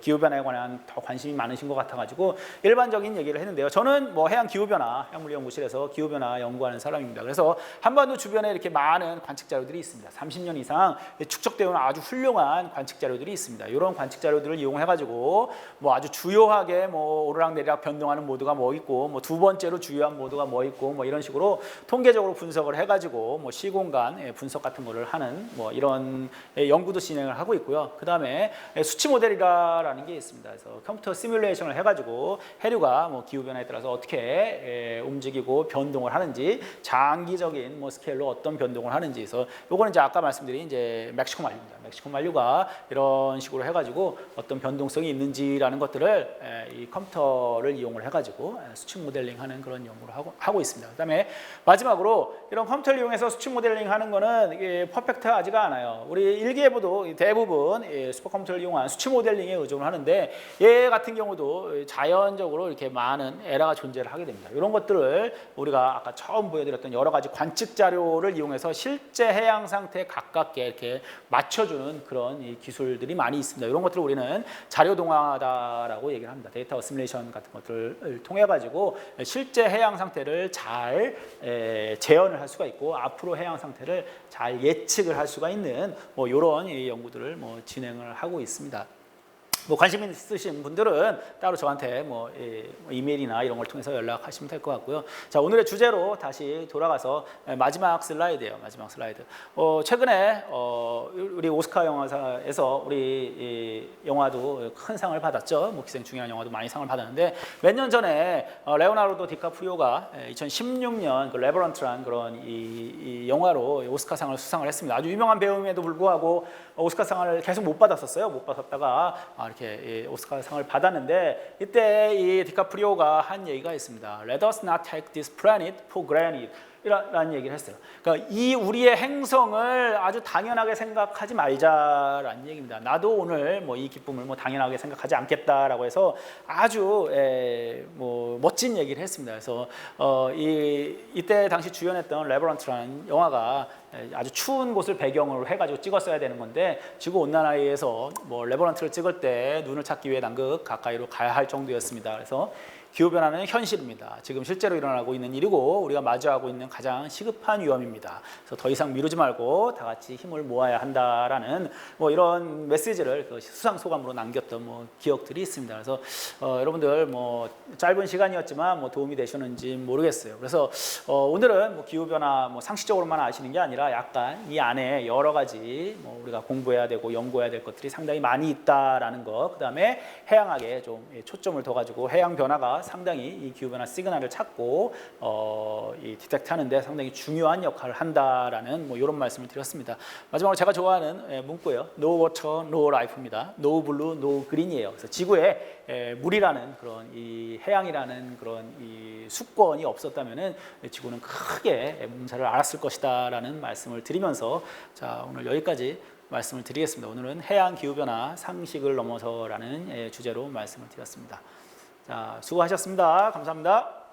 기후변화에 관한 더 관심이 많으신 것 같아가지고 일반적인 얘기를 했는데요. 저는 뭐 해양기후변화 해양물리연구실에서 기후변화 연구하는 사람입니다. 그래서 한반도 주변에 이렇게 많은 관측 자료들이 있습니다. 30년 이상 축적되어 온 아주 훌륭한 관측 자료들이 있습니다. 이런 관측 자료들을 이용해가지고 뭐 아주 주요하게 뭐 오르락내리락 변동하는 모드가 뭐 있고 뭐 두 번째로 주요한 모드가 뭐 있고 뭐 이런 식으로 통계적으로 분석을 해가지고 뭐 시공간 분석 같은 거를 하는 뭐 이런 연구도 진행을 하고 있고요. 그 다음에 수치 모델이라는 게 있습니다. 그래서 컴퓨터 시뮬레이션을 해가지고 해류가 뭐 기후 변화에 따라서 어떻게 움직이고 변동을 하는지 장기적인 뭐 스케일로 어떤 변동을 하는지 그래서 요거는 이제 아까 말씀드린 이제 멕시코 만류입니다. 멕시코 만류가 이런 식으로 해가지고 어떤 변동성이 있는지라는 것들을 이 컴퓨터를 이용을 해가지고 수치 모델링하는 그런 연구를 하고 있습니다. 그다음에 마지막으로 이런 컴퓨터를 이용해서 수치 모델링하는 거는 이게 퍼펙트하지가 않아요. 우리 일기예보도 대부분 슈퍼컴퓨터를 이용한 수치 모델링에 의존을 하는데 얘 같은 경우도 자연적으로 이렇게 많은 에러가 존재를 하게 됩니다. 이런 것들을 우리가 아까 처음 보여드렸던 여러 가지 관측 자료를 이용해서 실제 해양 상태에 가깝게 이렇게 맞춰주는 그런 이 기술들이 많이 있습니다. 이런 것들을 우리는 자료 동화다라고 얘기를 합니다. 데이터 어시뮬레이션 같은 것들을 통해 가지고 실제 해양 상태를 잘 재현을 할 수가 있고 앞으로 해양 상태를 잘 예측을 할 수가 있는 뭐 이런 연구들을 뭐 진행을 하고 있습니다. 뭐 관심 있으신 분들은 따로 저한테 뭐 이메일이나 이런 걸 통해서 연락하시면 될 것 같고요. 자, 오늘의 주제로 다시 돌아가서 마지막 슬라이드예요. 마지막 슬라이드. 최근에 우리 오스카 영화사에서 우리 영화도 큰 상을 받았죠. 뭐 기생 중요한 영화도 많이 상을 받았는데 몇 년 전에 레오나르도 디카프리오가 2016년 그 레버런트란 그런 이 영화로 오스카상을 수상을 했습니다. 아주 유명한 배우임에도 불구하고 오스카상을 계속 못 받았었어요. 못 받았다가 이렇게 오스카상을 받았는데 이때 이 디카프리오가 한 얘기가 있습니다. Let us not take this planet for granted. 라는 얘기를 했어요. 그러니까 이 우리의 행성을 아주 당연하게 생각하지 말자라는 얘기입니다. 나도 오늘 뭐 이 기쁨을 뭐 당연하게 생각하지 않겠다라고 해서 아주 뭐 멋진 얘기를 했습니다. 그래서 이때 당시 주연했던 레버런트라는 영화가 아주 추운 곳을 배경으로 해가지고 찍었어야 되는 건데 지구 온난화에서 뭐 레버런트를 찍을 때 눈을 찾기 위해 남극 가까이로 가야 할 정도였습니다. 그래서 기후변화는 현실입니다. 지금 실제로 일어나고 있는 일이고 우리가 마주하고 있는 가장 시급한 위험입니다. 그래서 더 이상 미루지 말고 다 같이 힘을 모아야 한다라는 뭐 이런 메시지를 그 수상 소감으로 남겼던 뭐 기억들이 있습니다. 그래서 여러분들 뭐 짧은 시간이었지만 뭐 도움이 되셨는지 모르겠어요. 그래서 오늘은 뭐 기후변화 뭐 상식적으로만 아시는 게 아니라 약간 이 안에 여러 가지 뭐 우리가 공부해야 되고 연구해야 될 것들이 상당히 많이 있다라는 거, 그 다음에 해양학에 좀 초점을 둬가지고 해양 변화가 상당히 이 기후변화 시그널을 찾고 이 디텍트 하는데 상당히 중요한 역할을 한다라는 뭐 이런 말씀을 드렸습니다. 마지막으로 제가 좋아하는 문구예요. No water, no life입니다. No blue, no green이에요. 그래서 지구에 물이라는 그런 이 해양이라는 그런 이 수권이 없었다면은 지구는 크게 문제를 앓았을 것이다라는 말씀을 드리면서 자, 오늘 여기까지 말씀을 드리겠습니다. 오늘은 해양 기후변화 상식을 넘어서라는 주제로 말씀을 드렸습니다. 자, 수고하셨습니다. 감사합니다.